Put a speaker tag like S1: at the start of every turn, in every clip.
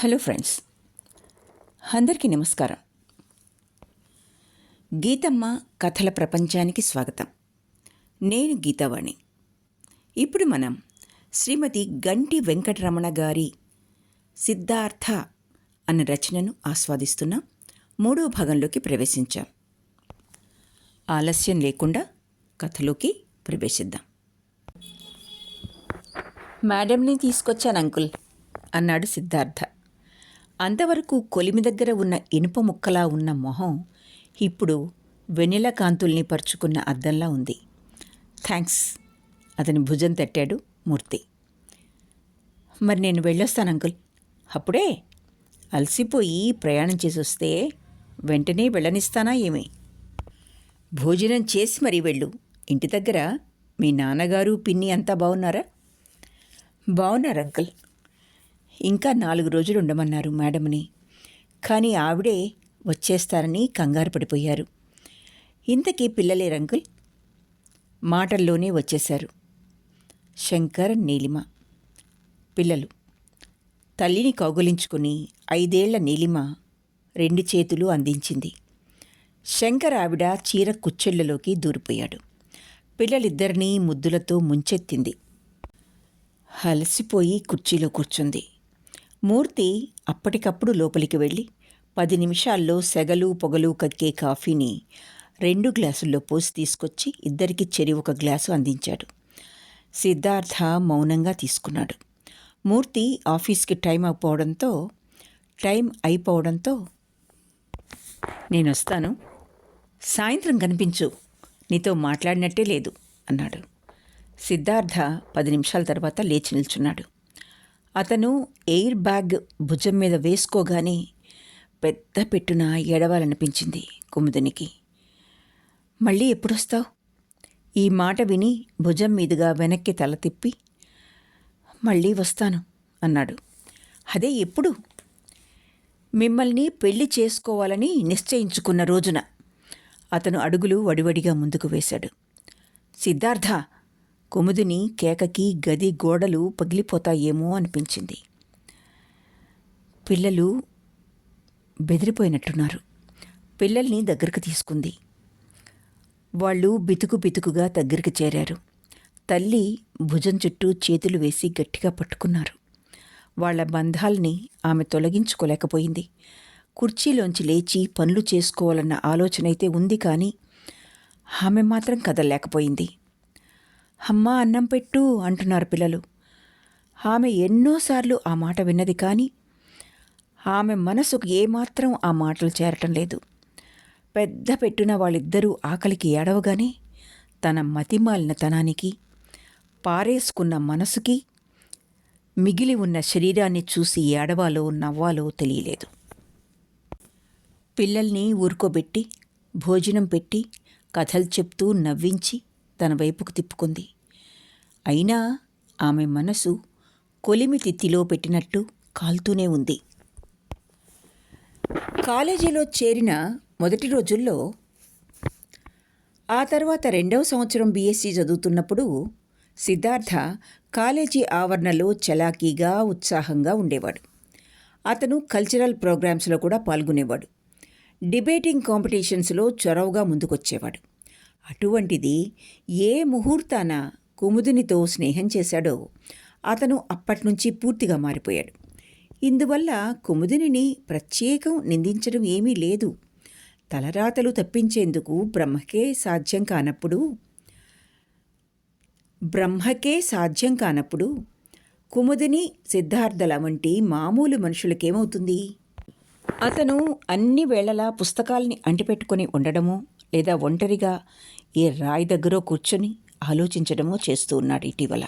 S1: Hello friends, అందరికీ నమస్కారం. గీతమ్మ కథల ప్రపంచానికి స్వాగతం. నేను గీతావాణి. ఇప్పుడు మనం శ్రీమతి గంటి వెంకటరమణ గారి సిద్ధార్థ అన్న రచనను ఆస్వాదిస్తున్నాం. 3వ భాగంలోకి ప్రవేశించాం. ఆలస్యం లేకుండా కథలోకి ప్రవేశిద్దాం. మేడంని తీసుకొచ్చాను అంకుల్ అన్నాడు సిద్ధార్థ. అంతవరకు కొలిమి దగ్గర ఉన్న ఇనుప ముక్కలా ఉన్న మొహం ఇప్పుడు వెన్నెల కాంతుల్ని పరుచుకున్న అద్దంలా ఉంది. థ్యాంక్స్, అతని భుజం తట్టాడు మూర్తి. మరి నేను వెళ్ళొస్తాను అంకుల్. అప్పుడే అలసిపోయి ప్రయాణం చేసి వస్తే వెంటనే వెళ్ళనిస్తానా ఏమి? భోజనం చేసి మరీ వెళ్ళు. ఇంటి దగ్గర మీ నాన్నగారు పిన్ని అంతా బాగున్నారా? బాగున్నారు అంకుల్. ఇంకా 4 రోజులు ఉండమన్నారు మేడంని. కానీ ఆవిడే వచ్చేస్తారని కంగారు పడిపోయారు. ఇంతకీ పిల్లలేరు అంకుల్? మాటల్లోనే వచ్చేశారు. శంకర్, నీలిమ పిల్లలు. తల్లిని కౌగులించుకుని 5 ఏళ్ల నీలిమ 2 చేతులు అందించింది. శంకర్ ఆవిడ చీర కుచ్చెళ్లలోకి దూరిపోయాడు. పిల్లలిద్దరినీ ముద్దులతో ముంచెత్తింది. అలసిపోయి కుర్చీలో కూర్చుంది. మూర్తి అప్పటికప్పుడు లోపలికి వెళ్ళి 10 నిమిషాల్లో సెగలు పొగలు కక్కే కాఫీని 2 గ్లాసుల్లో పోసి తీసుకొచ్చి ఇద్దరికి చెరి 1 గ్లాసు అందించాడు. సిద్ధార్థ మౌనంగా తీసుకున్నాడు. మూర్తి ఆఫీస్కి టైం అయిపోవడంతో నేనొస్తాను, సాయంత్రం కనిపించు, నీతో మాట్లాడినట్టే లేదు అన్నాడు. సిద్ధార్థ 10 నిమిషాల తర్వాత లేచి నిల్చున్నాడు. అతను ఎయిర్ బ్యాగ్ భుజం మీద వేసుకోగానే పెద్ద పెట్టున ఏడవాలనిపించింది కుముదినికి. మళ్ళీ ఎప్పుడొస్తావు? ఈ మాట విని భుజం మీదుగా వెనక్కి తల తిప్పి మళ్ళీ వస్తాను అన్నాడు. అదే ఎప్పుడు? మిమ్మల్ని పెళ్లి చేసుకోవాలని నిశ్చయించుకున్న రోజున. అతను అడుగులు వడివడిగా ముందుకు వేశాడు. సిద్ధార్థ! కుముదిని కేకకి గది గోడలు పగిలిపోతాయేమో అనిపించింది. పిల్లలు బెదిరిపోయినట్టున్నారు. పిల్లల్ని దగ్గరకు తీసుకుంది. వాళ్ళు బితుకుగా దగ్గరికి చేరారు. తల్లి భుజం చుట్టూ చేతులు వేసి గట్టిగా పట్టుకున్నారు. వాళ్ల బంధాల్ని ఆమె తొలగించుకోలేకపోయింది. కుర్చీలోంచి లేచి పనులు చేసుకోవాలన్న ఆలోచనైతే ఉంది, కానీ ఆమె మాత్రం కదలలేకపోయింది. అమ్మా, అన్నం పెట్టు అంటున్నారు పిల్లలు. ఆమె ఎన్నోసార్లు ఆ మాట విన్నది, కానీ ఆమె మనసుకు ఏమాత్రం ఆ మాటలు చేరటం లేదు. పెద్ద పెట్టున వాళ్ళిద్దరూ ఆకలికి ఏడవగానే తన మతిమాలిన తనానికి, పారేసుకున్న మనసుకి మిగిలి ఉన్న శరీరాన్ని చూసి ఏడవాలో నవ్వాలో తెలియలేదు. పిల్లల్ని ఊరుకోబెట్టి భోజనం పెట్టి కథలు చెప్తూ నవ్వించి తన వైపుకు తిప్పుకుంది. అయినా ఆమె మనసు కొలిమి తిత్తిలో పెట్టినట్టు కాల్తూనే ఉంది. కాలేజీలో చేరిన మొదటి రోజుల్లో, ఆ తర్వాత 2వ సంవత్సరం బీఎస్సీ చదువుతున్నప్పుడు సిద్ధార్థ కాలేజీ ఆవరణలో చలాకీగా ఉత్సాహంగా ఉండేవాడు. అతను కల్చరల్ ప్రోగ్రామ్స్లో కూడా పాల్గొనేవాడు. డిబేటింగ్ కాంపిటీషన్స్లో చొరవగా ముందుకొచ్చేవాడు. అటువంటిది ఏ ముహూర్తాన కుముదినితో స్నేహం చేశాడో అతను అప్పట్నుంచి పూర్తిగా మారిపోయాడు. ఇందువల్ల కుముదిని ప్రత్యేకం నిందించడం ఏమీ లేదు. తలరాతలు తప్పించేందుకు బ్రహ్మకే సాధ్యం కానప్పుడు కుముదిని, సిద్ధార్థల వంటి మామూలు మనుషులకేమవుతుంది? అతను అన్ని వేళలా పుస్తకాల్ని అంటిపెట్టుకుని ఉండడమో లేదా ఒంటరిగా ఏ రాయి దగ్గరో కూర్చొని ఆలోచించడమో చేస్తూ ఉన్నాడు ఇటీవల.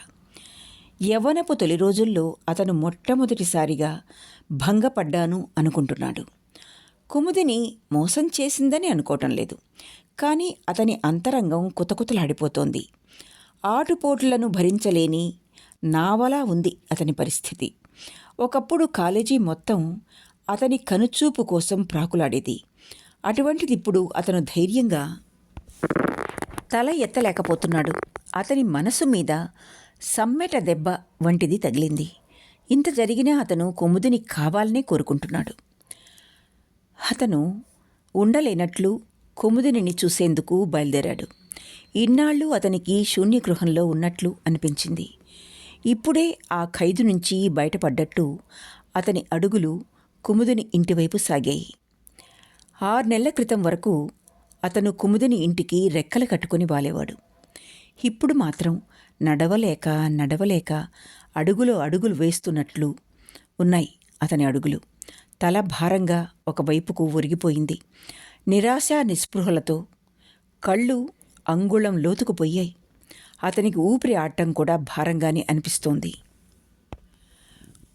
S1: యవ్వనపు తొలి రోజుల్లో అతను మొట్టమొదటిసారిగా భంగపడ్డాను అనుకుంటున్నాడు. కుముదిని మోసం చేసిందని అనుకోవటం లేదు, కానీ అతని అంతరంగం కుతకుతలాడిపోతోంది. ఆటుపోట్లను భరించలేని నావలా ఉంది అతని పరిస్థితి. ఒకప్పుడు కాలేజీ మొత్తం అతని కనుచూపు కోసం ప్రాకులాడేది. అటువంటిది ఇప్పుడు అతను ధైర్యంగా తల ఎత్తలేకపోతున్నాడు. అతని మనసు మీద సమ్మెట దెబ్బ వంటిది తగిలింది. ఇంత జరిగినా అతను కుముదిని కావాలనే కోరుకుంటున్నాడు. అతను ఉండలేనట్లు కుముదిని చూసేందుకు బయలుదేరాడు. ఇన్నాళ్ళు అతనికి శూన్యగృహంలో ఉన్నట్లు అనిపించింది. ఇప్పుడే ఆ ఖైదు నుంచి బయటపడ్డట్టు అతని అడుగులు కుముదిని ఇంటివైపు సాగాయి. 6 నెలల క్రితం వరకు అతను కుముదిని ఇంటికి రెక్కలు కట్టుకుని వాలేవాడు. ఇప్పుడు మాత్రం నడవలేక నడవలేక అడుగులు వేస్తున్నట్లు ఉన్నాయి అతని అడుగులు. తల భారంగా ఒకవైపుకు ఒరిగిపోయింది. నిరాశ నిస్పృహలతో కళ్ళు అంగుళం లోతుకుపోయాయి. అతనికి ఊపిరి ఆడటం కూడా భారంగానే అనిపిస్తోంది.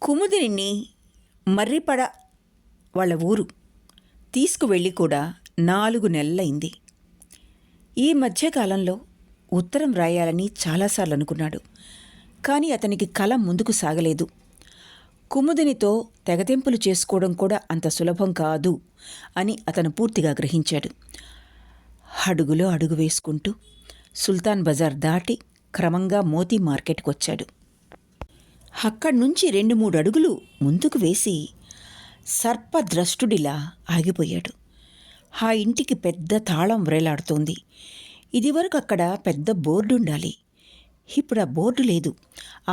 S1: కుముదిని మర్రిపడ వాళ్ళ ఊరు తీసుకువెళ్ళి కూడా 4 నెలలైంది. ఈ మధ్యకాలంలో ఉత్తరం రాయాలని చాలాసార్లు అనుకున్నాడు. కానీ అతనికి కల ముందుకు సాగలేదు. కుముదినితో తెగతెంపులు చేసుకోవడం కూడా అంత సులభం కాదు అని అతను పూర్తిగా గ్రహించాడు. అడుగులో అడుగు వేసుకుంటూ సుల్తాన్ బజార్ దాటి క్రమంగా మోతీ మార్కెట్కి వచ్చాడు. అక్కడి నుంచి 2-3 అడుగులు ముందుకు వేసి సర్పద్రష్టుడిలా ఆగిపోయాడు. ఆ ఇంటికి పెద్ద తాళం వ్రేలాడుతోంది. ఇదివరకు అక్కడ పెద్ద బోర్డు ఉండాలి. ఇప్పుడు ఆ బోర్డు లేదు.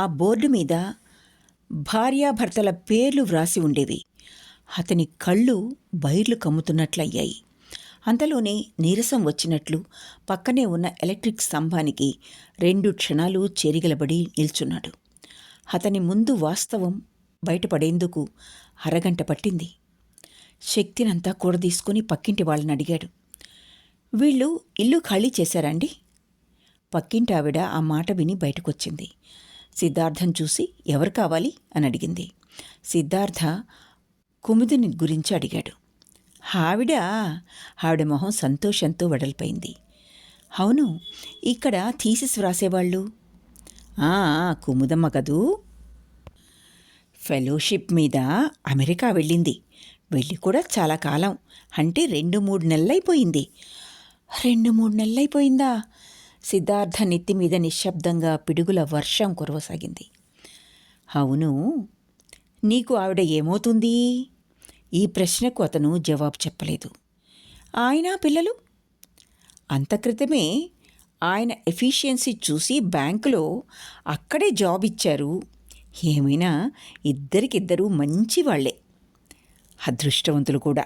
S1: ఆ బోర్డు మీద భార్యాభర్తల పేర్లు వ్రాసి ఉండేవి. అతని కళ్ళు బైర్లు కమ్ముతున్నట్లయ్యాయి. అంతలోనే నీరసం వచ్చినట్లు పక్కనే ఉన్న ఎలక్ట్రిక్ స్తంభానికి 2 క్షణాలు చెరిగలబడి నిల్చున్నాడు. అతని ముందు వాస్తవం బయటపడేందుకు అరగంట పట్టింది. శక్తినంతా కూడదీసుకుని పక్కింటి వాళ్ళని అడిగాడు. వీళ్ళు ఇల్లు ఖాళీ చేశారండి? పక్కింటి ఆవిడ ఆ మాట విని బయటకొచ్చింది. సిద్ధార్థం చూసి ఎవరు కావాలి అని అడిగింది. సిద్ధార్థ కుముదిని గురించి అడిగాడు. ఆవిడ మొహం సంతోషంతో వెడల్పోయింది. అవును, ఇక్కడ థీసిస్ వ్రాసేవాళ్ళు కుముదమ్మ కదూ. ఫెలోషిప్ మీద అమెరికా వెళ్ళింది. వెళ్ళి కూడా చాలా కాలం, అంటే 2-3 నెలలైపోయింది. 2-3 నెలలైపోయిందా? సిద్ధార్థ నెత్తి మీద నిశ్శబ్దంగా పిడుగుల వర్షం కురవసాగింది. అవును, నీకు ఆవిడ ఏమవుతుంది? ఈ ప్రశ్నకు అతను జవాబు చెప్పలేదు. ఆయన పిల్లలు? అంత క్రితమే ఆయన ఎఫిషియన్సీ చూసి బ్యాంకులో అక్కడే జాబ్ ఇచ్చారు. ఏమైనా ఇద్దరికిద్దరూ మంచివాళ్లే, అదృష్టవంతులు కూడా.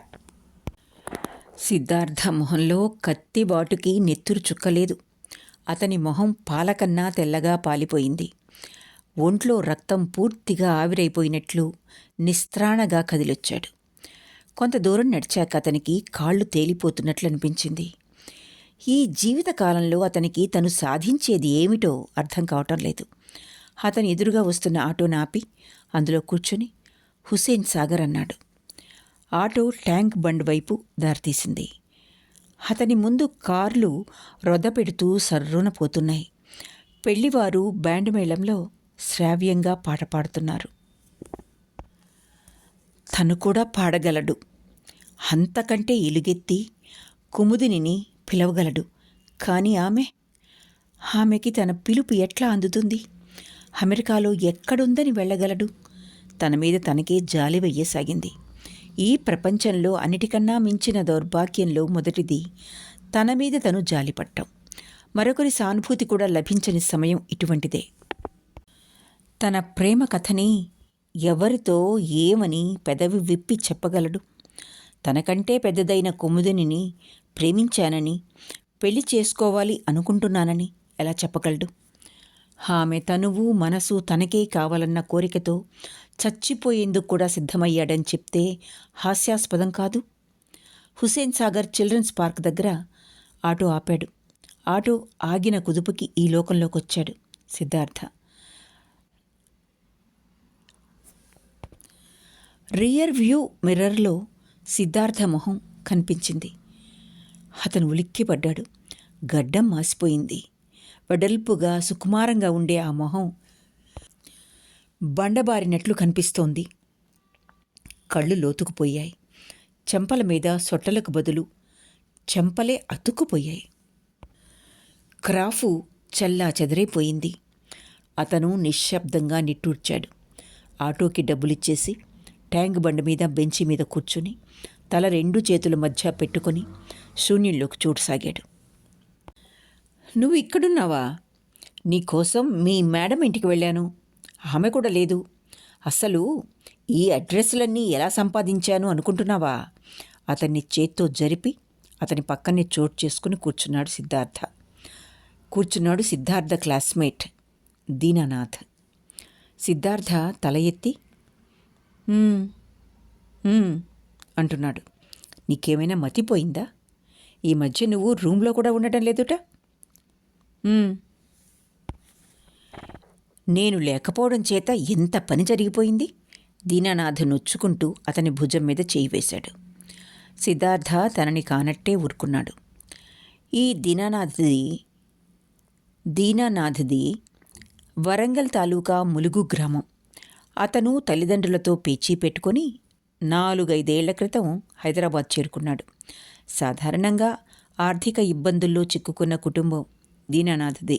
S1: సిద్ధార్థ మొహంలో కత్తిబాటుకి నెత్తురు చుక్కలేదు. అతని మొహం పాలకన్నా తెల్లగా పాలిపోయింది. ఒంట్లో రక్తం పూర్తిగా ఆవిరైపోయినట్లు నిస్త్రాణగా కదిలొచ్చాడు. కొంత దూరం నడిచాక అతనికి కాళ్ళు తేలిపోతున్నట్లు అనిపించింది. ఈ జీవితకాలంలో అతనికి తను సాధించేది ఏమిటో అర్థం కావటం లేదు. అతని ఎదురుగా వస్తున్న ఆటోను ఆపి అందులో కూర్చొని హుసేన్ సాగర్ అన్నాడు. ఆటో ట్యాంక్ బండ్ వైపు దారితీసింది. అతని ముందు కార్లు రొదపెడుతూ సర్రున పోతున్నాయి. పెళ్లివారు బ్యాండ్ మేళంలో శ్రావ్యంగా పాట పాడుతున్నారు. తను కూడా పాడగలడు. అంతకంటే ఎలుగెత్తి కుముదిని పిలవగలడు. కానీ ఆమెకి తన పిలుపు ఎట్లా అందుతుంది? అమెరికాలో ఎక్కడుందని వెళ్ళగలడు? తన మీద తనకే జాలి వెయ్యసాగింది. ఈ ప్రపంచంలో అన్నిటికన్నా మించిన దౌర్భాగ్యంలో మొదటిది తన మీద తను జాలిపట్టం. మరొకరి సానుభూతి కూడా లభించని సమయం ఇటువంటిదే. తన ప్రేమ కథని ఎవరితో ఏమని పెదవి విప్పి చెప్పగలడు? తనకంటే పెద్దదైన కుముదిని ప్రేమించానని, పెళ్లి చేసుకోవాలి అనుకుంటున్నానని ఎలా చెప్పగలడు? ఆమె తనువు మనసు తనకే కావాలన్న కోరికతో చచ్చిపోయేందుకు కూడా సిద్ధమయ్యాడని చెప్తే హాస్యాస్పదం కాదు. హుసేన్ సాగర్ చిల్డ్రన్స్ పార్క్ దగ్గర ఆటో ఆపాడు. ఆటో ఆగిన కుదుపుకి ఈ లోకంలోకొచ్చాడు సిద్ధార్థ. రియర్ వ్యూ మిర్రర్లో సిద్ధార్థ మొహం కనిపించింది. అతను ఉలిక్కిపడ్డాడు. గడ్డం మాసిపోయింది. వెడల్పుగా సుకుమారంగా ఉండే ఆ మొహం బండబారినట్లు కనిపిస్తోంది. కళ్ళు లోతుకుపోయాయి. చెంపల మీద సొట్టలకు బదులు చెంపలే అతుక్కుపోయాయి. క్రాఫు చల్లా చెదరైపోయింది. అతను నిశ్శబ్దంగా నిట్టూర్చాడు. ఆటోకి డబ్బులిచ్చేసి ట్యాంక్ బండి మీద బెంచి మీద కూర్చుని తల 2 చేతుల మధ్య పెట్టుకొని శూన్యంలోకి చూడసాగాడు. నువ్వు ఇక్కడున్నావా? నీకోసం మీ మేడం ఇంటికి వెళ్ళాను. ఆమె కూడా లేదు. అసలు ఈ అడ్రస్లన్నీ ఎలా సంపాదించాను అనుకుంటున్నావా? అతన్ని చేత్తో జరిపి అతని పక్కనే చోటు చేసుకుని కూర్చున్నాడు సిద్ధార్థ క్లాస్మేట్ దీనానాథ్. సిద్ధార్థ తల ఎత్తి అంటున్నాడు. నీకేమైనా మతిపోయిందా? ఈ మధ్య నువ్వు రూమ్లో కూడా ఉండటం లేదుట. నేను లేకపోవడం చేత ఎంత పని జరిగిపోయింది. దీనానాథ్ నొచ్చుకుంటూ అతని భుజం మీద చేయి వేశాడు. సిద్ధార్థ తనని కానట్టే ఊరుకున్నాడు. ఈ దీనానాథ్ది వరంగల్ తాలూకా ములుగు గ్రామం. అతను తల్లిదండ్రులతో పేచీ పెట్టుకొని 4-5 ఏళ్ల క్రితం హైదరాబాద్ చేరుకున్నాడు. సాధారణంగా ఆర్థిక ఇబ్బందుల్లో చిక్కుకున్న కుటుంబం దీనానాథ్ది.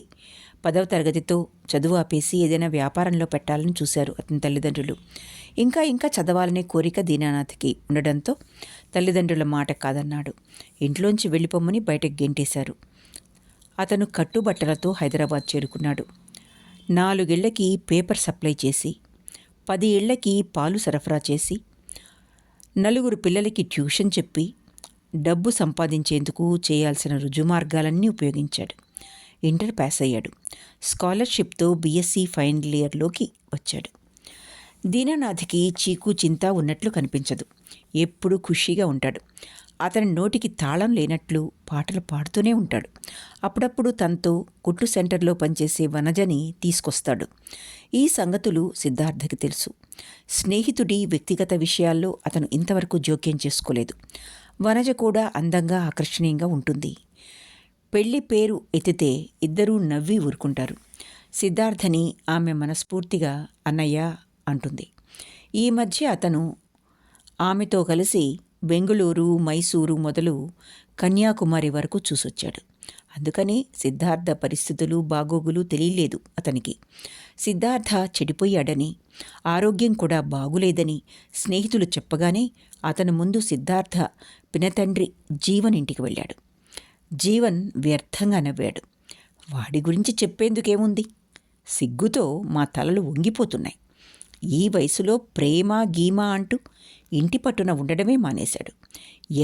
S1: 10వ తరగతితో చదువు ఆపేసి ఏదైనా వ్యాపారంలో పెట్టాలని చూశారు అతని తల్లిదండ్రులు. ఇంకా చదవాలనే కోరిక దీనానాథ్కి ఉండడంతో తల్లిదండ్రుల మాట కాదన్నాడు. ఇంట్లోంచి వెళ్ళిపోమ్మని బయటకు గెంటేశారు. అతను కట్టుబట్టలతో హైదరాబాద్ చేరుకున్నాడు. 4 ఏళ్లకి పేపర్ సప్లై చేసి, 10 ఏళ్లకి పాలు సరఫరా చేసి, 4 పిల్లలకి ట్యూషన్ చెప్పి, డబ్బు సంపాదించేందుకు చేయాల్సిన రుజుమార్గాలన్నీ ఉపయోగించాడు. ఇంటర్ పాస్ అయ్యాడు. స్కాలర్షిప్తో బీఎస్సీ ఫైనల్ ఇయర్లోకి వచ్చాడు. దీనానాథ్కి చీకు చింత ఉన్నట్లు కనిపించదు. ఎప్పుడూ ఖుషీగా ఉంటాడు. అతని నోటికి తాళం లేనట్లు పాటలు పాడుతూనే ఉంటాడు. అప్పుడప్పుడు తనతో కుట్టు సెంటర్లో పనిచేసే వనజని తీసుకొస్తాడు. ఈ సంగతులు సిద్ధార్థకి తెలుసు. స్నేహితుడి వ్యక్తిగత విషయాల్లో అతను ఇంతవరకు జోక్యం చేసుకోలేదు. వనజ కూడా అందంగా ఆకర్షణీయంగా ఉంటుంది. పెళ్లి పేరు ఎత్తితే ఇద్దరూ నవ్వి ఊరుకుంటారు. సిద్ధార్థని ఆమె మనస్ఫూర్తిగా అన్నయ్య అంటుంది. ఈ మధ్య అతను ఆమెతో కలిసి బెంగుళూరు, మైసూరు మొదలు కన్యాకుమారి వరకు చూసొచ్చాడు. అందుకని సిద్ధార్థ పరిస్థితులు బాగోగులు తెలియలేదు అతనికి. సిద్ధార్థ చెడిపోయాడని, ఆరోగ్యం కూడా బాగులేదని స్నేహితులు చెప్పగానే అతను ముందు సిద్ధార్థ పినతండ్రి జీవన్ ఇంటికి వెళ్ళాడు. జీవన్ వ్యర్థంగా నవ్వాడు. వాడి గురించి చెప్పేందుకేముంది? సిగ్గుతో మా తలలు వంగిపోతున్నాయి. ఈ వయసులో ప్రేమ గీమా అంటూ ఇంటి పట్టున ఉండడమే మానేశాడు.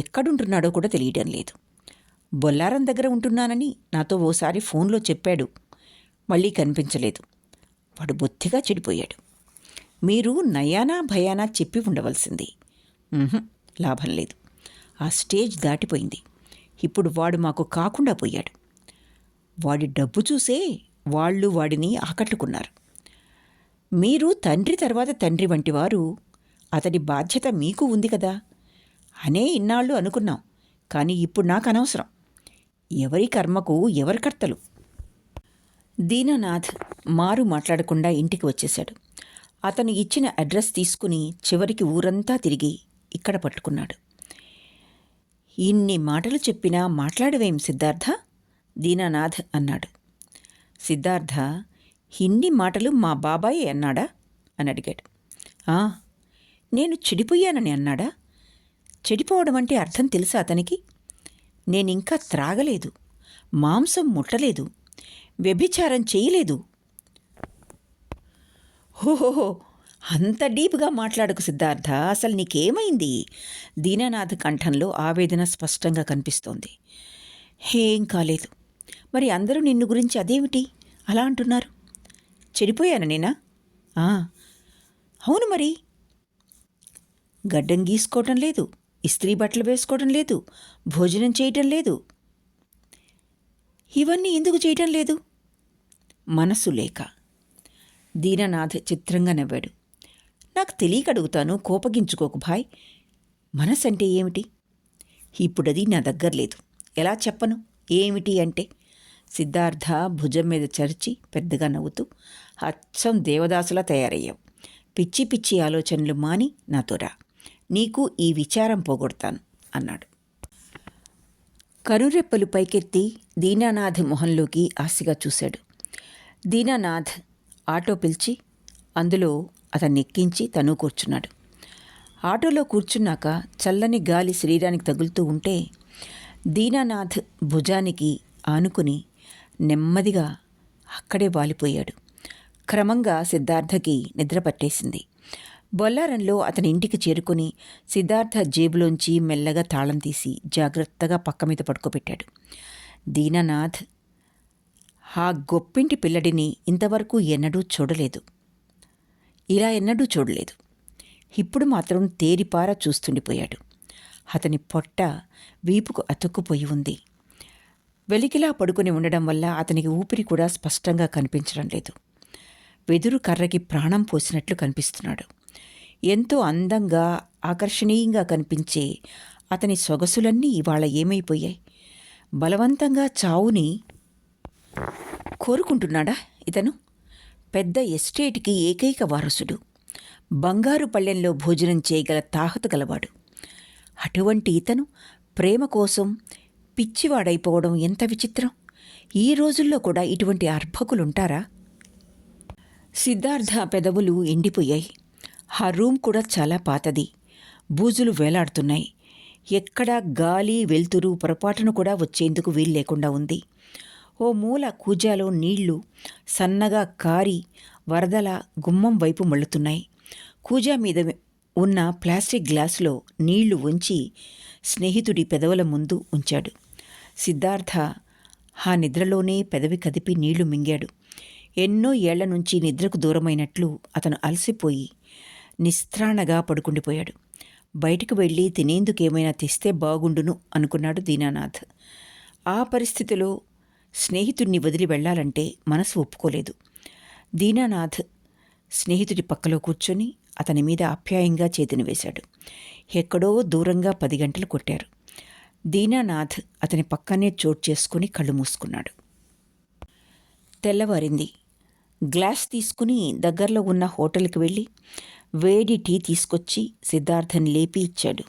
S1: ఎక్కడుంటున్నాడో కూడా తెలియడం లేదు. బొల్లారం దగ్గర ఉంటున్నానని నాతో ఓసారి ఫోన్లో చెప్పాడు. మళ్ళీ కనిపించలేదు. వాడు బొత్తిగా చెడిపోయాడు. మీరు నయానా భయానా చెప్పి ఉండవలసింది. లాభం లేదు. ఆ స్టేజ్ దాటిపోయింది. ఇప్పుడు వాడు మాకు కాకుండా పోయాడు. వాడి డబ్బు చూసే వాళ్ళు వాడిని ఆకట్టుకున్నారు. మీరు తండ్రి తర్వాత తండ్రి వంటివారు. అతడి బాధ్యత మీకు ఉంది కదా అనే ఇన్నాళ్ళు అనుకున్నాం. కానీ ఇప్పుడు నాకు అనవసరం. ఎవరి కర్మకు ఎవరి కర్తలు. దీనానాథ్ మారు మాట్లాడకుండా ఇంటికి వచ్చేశాడు. అతను ఇచ్చిన అడ్రస్ తీసుకుని చివరికి ఊరంతా తిరిగి ఇక్కడ పట్టుకున్నాడు. ఇన్ని మాటలు చెప్పినా మాట్లాడవేం సిద్ధార్థ? దీనానాథ్ అన్నాడు. సిద్ధార్థ ఇన్ని మాటలు మా బాబాయే అన్నాడా అని అడిగాడు. నేను చెడిపోయానని అన్నాడా? చెడిపోవడం అంటే అర్థం తెలుసా అతనికి? నేనింకా త్రాగలేదు, మాంసం ముట్టలేదు, వ్యభిచారం చేయలేదు. ఓహోహో, అంత డీప్గా మాట్లాడకు సిద్ధార్థ. అసలు నీకేమైంది? దీనానాథ్ కంఠంలో ఆవేదన స్పష్టంగా కనిపిస్తోంది. ఏం కాలేదు. మరి అందరూ నిన్ను గురించి అదేమిటి అలా అంటున్నారు? చెడిపోయాను నేనా? అవును మరి. గడ్డం గీసుకోవటం లేదు, ఇస్త్రీ బట్టలు వేసుకోవటం లేదు, భోజనం చేయటం లేదు. ఇవన్నీ ఎందుకు చేయటం లేదు? మనసు లేక. దీనానాథ్ చిత్రంగా నవ్వాడు. నాకు తెలియక అడుగుతాను, కోపగించుకోకు భాయ్. మనసంటే ఏమిటి? ఇప్పుడది నా దగ్గర లేదు. ఎలా చెప్పను ఏమిటి అంటే? సిద్ధార్థ భుజం మీద చరిచి పెద్దగా నవ్వుతూ, అచ్చం దేవదాసులా తయారయ్యావు. పిచ్చి పిచ్చి ఆలోచనలు మాని నాతో రా. నీకు ఈ విచారం పోగొడతాను అన్నాడు. కనురెప్పలు పైకెత్తి దీనానాథ్ మొహంలోకి ఆశగా చూశాడు. దీనానాథ్ ఆటో పిలిచి అందులో అతన్ని ఎక్కించి తను కూర్చున్నాడు. ఆటోలో కూర్చున్నాక చల్లని గాలి శరీరానికి తగులుతూ ఉంటే దీనానాథ్ భుజానికి ఆనుకుని నెమ్మదిగా అక్కడే వాలిపోయాడు. క్రమంగా సిద్ధార్థకి నిద్ర పట్టేసింది. బొల్లారంలో అతని ఇంటికి చేరుకుని సిద్ధార్థ జేబులోంచి మెల్లగా తాళం తీసి జాగ్రత్తగా పక్క మీద పడుకోబెట్టాడు. దీనానాథ్ ఆ గొప్పింటి పిల్లడిని ఇంతవరకు ఎన్నడూ చూడలేదు. ఇలా ఎన్నడూ చూడలేదు. ఇప్పుడు మాత్రం తేరిపార చూస్తుండిపోయాడు. అతని పొట్ట వీపుకు అతుక్కుపోయి ఉంది. వెలికిలా పడుకుని ఉండడం వల్ల అతనికి ఊపిరి కూడా స్పష్టంగా కనిపించడం లేదు. వెదురు కర్రకి ప్రాణం పోసినట్లు కనిపిస్తున్నాడు. ఎంతో అందంగా ఆకర్షణీయంగా కనిపించే అతని సొగసులన్నీ ఇవాళ ఏమైపోయాయి? బలవంతంగా చావుని కోరుకుంటున్నాడా ఇతను? పెద్ద ఎస్టేట్కి ఏకైక వారసుడు, బంగారు పళ్ళెంలో భోజనం చేయగల తాహత గలవాడు. అటువంటి ఇతను ప్రేమ కోసం పిచ్చివాడైపోవడం ఎంత విచిత్రం! ఈ రోజుల్లో కూడా ఇటువంటి అర్భకులుంటారా? సిద్ధార్థ పెదవులు ఎండిపోయాయి. ఆ రూమ్ కూడా చాలా పాతది. బూజులు వేలాడుతున్నాయి. ఎక్కడా గాలి వెలుతురు పొరపాటును కూడా వచ్చేందుకు వీలు లేకుండా ఉంది. ఓ మూల కూజాలో నీళ్లు సన్నగా కారి వరదల గుమ్మం వైపు మళ్ళుతున్నాయి. కూజా మీద ఉన్న ప్లాస్టిక్ గ్లాసులో నీళ్లు ఉంచి స్నేహితుడి పెదవుల ముందు ఉంచాడు. సిద్ధార్థ ఆ నిద్రలోనే పెదవి కదిపి నీళ్లు మింగాడు. ఎన్నో ఏళ్ల నుంచి నిద్రకు దూరమైనట్లు అతను అలసిపోయి నిస్త్రాణగా పడుకుండిపోయాడు. బయటకు వెళ్ళి తినేందుకేమైనా తెస్తే బాగుండును అనుకున్నాడు దీనానాథ్. ఆ పరిస్థితిలో స్నేహితుడిని వదిలి వెళ్లాలంటే మనసు ఒప్పుకోలేదు. దీనానాథ్ స్నేహితుడి పక్కలో కూర్చొని అతని మీద ఆప్యాయంగా చేతిని వేశాడు. ఎక్కడో దూరంగా 10 గంటలు కొట్టారు. దీనానాథ్ అతని పక్కనే చోటు చేసుకుని కళ్ళు మూసుకున్నాడు. తెల్లవారింది. గ్లాస్ తీసుకుని దగ్గరలో ఉన్న హోటల్కి వెళ్ళి వేడి టీ తీసుకొచ్చి సిద్ధార్థని లేపి ఇచ్చాడు.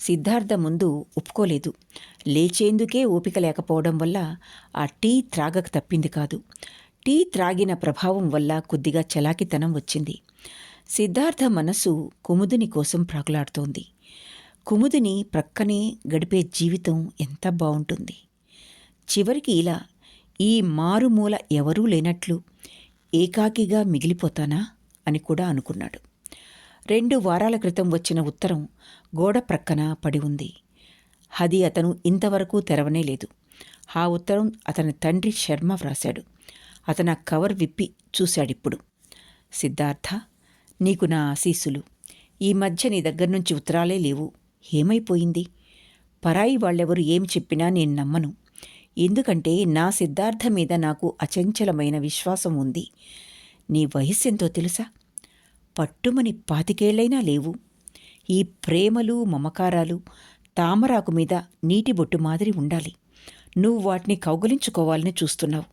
S1: సిద్ధార్థ ముందు ఒప్పుకోలేదు. లేచేందుకే ఓపిక లేకపోవడం వల్ల ఆ టీ త్రాగక తప్పింది కాదు. టీ త్రాగిన ప్రభావం వల్ల కొద్దిగా చలాకితనం వచ్చింది. సిద్ధార్థ మనసు కుముదిని కోసం ప్రాకులాడుతోంది. కుముదిని ప్రక్కనే గడిపే జీవితం ఎంత బావుంటుంది. చివరికి ఇలా ఈ మారుమూల ఎవరూ లేనట్లు ఏకాకిగా మిగిలిపోతానా అని కూడా అనుకున్నాడు. 2 వారాల క్రితం వచ్చిన ఉత్తరం గోడ ప్రక్కన పడి ఉంది. అది అతను ఇంతవరకు తెరవనే లేదు. ఆ ఉత్తరం అతని తండ్రి శర్మ వ్రాశాడు. అతను ఆ కవర్ విప్పి చూశాడిప్పుడు. సిద్ధార్థ, నీకు నా ఆశీస్సులు. ఈ మధ్య నీ దగ్గర నుంచి ఉత్తరాలే లేవు. ఏమైపోయింది? పరాయి వాళ్ళెవరు ఏమి చెప్పినా నేను నమ్మను. ఎందుకంటే నా సిద్ధార్థ మీద నాకు అచంచలమైన విశ్వాసం ఉంది. నీ వయస్సెంతో తెలుసా? పట్టుమని 25 లేవు. ఈ ప్రేమలు మమకారాలు తామరాకు మీద నీటి బొట్టు మాదిరి ఉండాలి. నువ్వు వాటిని కౌగలించుకోవాలని చూస్తున్నావు.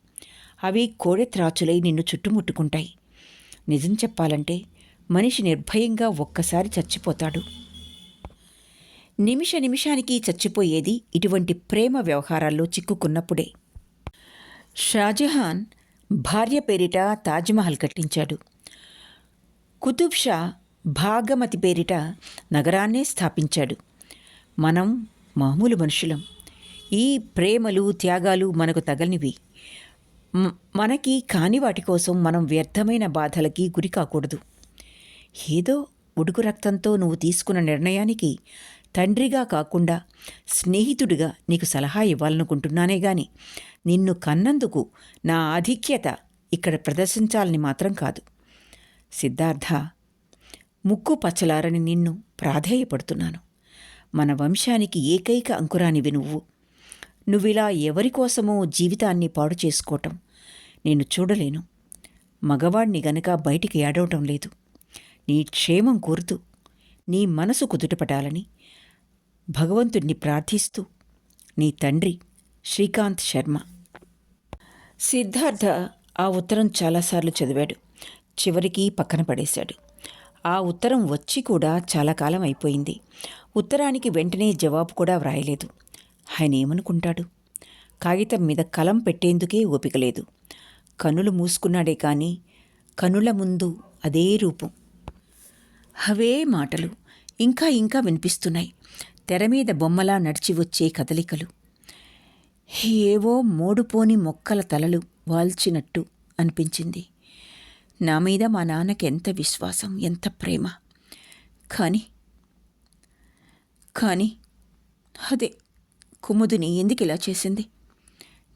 S1: అవి కోడెత్రాచులై నిన్ను చుట్టుముట్టుకుంటాయి. నిజం చెప్పాలంటే మనిషి నిర్భయంగా ఒక్కసారి చచ్చిపోతాడు. నిమిష నిమిషానికి చచ్చిపోయేది ఇటువంటి ప్రేమ వ్యవహారాల్లో చిక్కుకున్నప్పుడే. షాజహాన్ భార్య పేరిట తాజ్మహల్ కట్టించాడు. కుతుబ్ షా భాగమతి పేరిట నగరాన్నే స్థాపించాడు. మనం మామూలు మనుషులం. ఈ ప్రేమలు త్యాగాలు మనకు తగనివి. మనకి కాని వాటి కోసం మనం వ్యర్థమైన బాధలకి గురి కాకూడదు. ఏదో ఉడుకు రక్తంతో నువ్వు తీసుకున్న నిర్ణయానికి తండ్రిగా కాకుండా స్నేహితుడిగా నీకు సలహా ఇవ్వాలనుకుంటున్నానే గాని నిన్ను కన్నందుకు నా ఆధిక్యత ఇక్కడ ప్రదర్శించాలని మాత్రం కాదు. సిద్ధార్థ, ముక్కు పచ్చలారని నిన్ను ప్రాధేయపడుతున్నాను. మన వంశానికి ఏకైక అంకురానివి నువ్వు. నువ్విలా ఎవరికోసమో జీవితాన్ని పాడు చేసుకోవటం నేను చూడలేను. మగవాణ్ణి గనక బయటికి ఏడవటం లేదు. నీ క్షేమం కోరుతూ నీ మనసు కుదుటపడాలని భగవంతుడిని ప్రార్థిస్తూ నీ తండ్రి శ్రీకాంత్ శర్మ. సిద్ధార్థ ఆ ఉత్తరం చాలాసార్లు చదివాడు. చివరికి పక్కన పడేశాడు. ఆ ఉత్తరం వచ్చి కూడా చాలా కాలం అయిపోయింది. ఉత్తరానికి వెంటనే జవాబు కూడా వ్రాయలేదు. ఆయన ఏమనుకుంటాడు? కాగితం మీద కలం పెట్టేందుకే ఓపిక లేదు. కనులు మూసుకున్నాడే కానీ కనుల ముందు అదే రూపం. అవే మాటలు ఇంకా ఇంకా వినిపిస్తున్నాయి. తెర మీద బొమ్మలా నడిచి వచ్చే కదలికలు. ఏవో మోడుపోని మొక్కల తలలు వాల్చినట్టు అనిపించింది. నా మీద మా నాన్నకి ఎంత విశ్వాసం, ఎంత ప్రేమ. కానీ అదే కుముదిని ఎందుకు ఇలా చేసింది?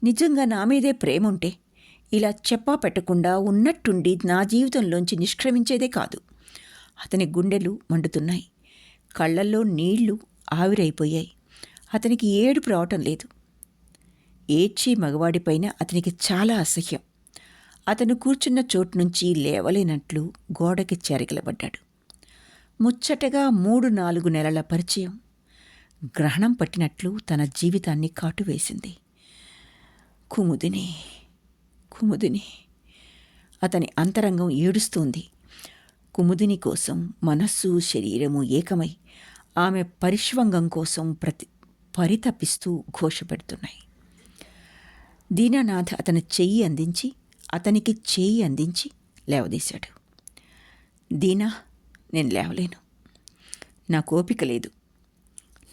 S1: నిజంగా నా మీదే ప్రేమ ఉంటే ఇలా చెప్పా పెట్టకుండా ఉన్నట్టుండి నా జీవితంలోంచి నిష్క్రమించేదే కాదు. అతని గుండెలు మండుతున్నాయి. కళ్ళల్లో నీళ్లు ఆవిరైపోయాయి. అతనికి ఏడుపు రావటం లేదు. ఏడ్చి మగవాడిపైన అతనికి చాలా అసహ్యం. అతను కూర్చున్న చోటు నుంచి లేవలేనట్లు గోడకి చెరగిలబడ్డాడు. ముచ్చటగా 3-4 నెలల పరిచయం గ్రహణం పట్టినట్లు తన జీవితాన్ని కాటువేసింది. కుముదిని అతని అంతరంగం ఏడుస్తోంది. కుముదిని కోసం మనస్సు శరీరము ఏకమై ఆమె పరిష్వంగం కోసం పరితపిస్తూ ఘోషపెడుతున్నాయి. దీనానాథ్ అతనికి చెయ్యి అందించి లేవదీశాడు. దీనా, నేను లేవలేను. నాకు ఓపిక లేదు.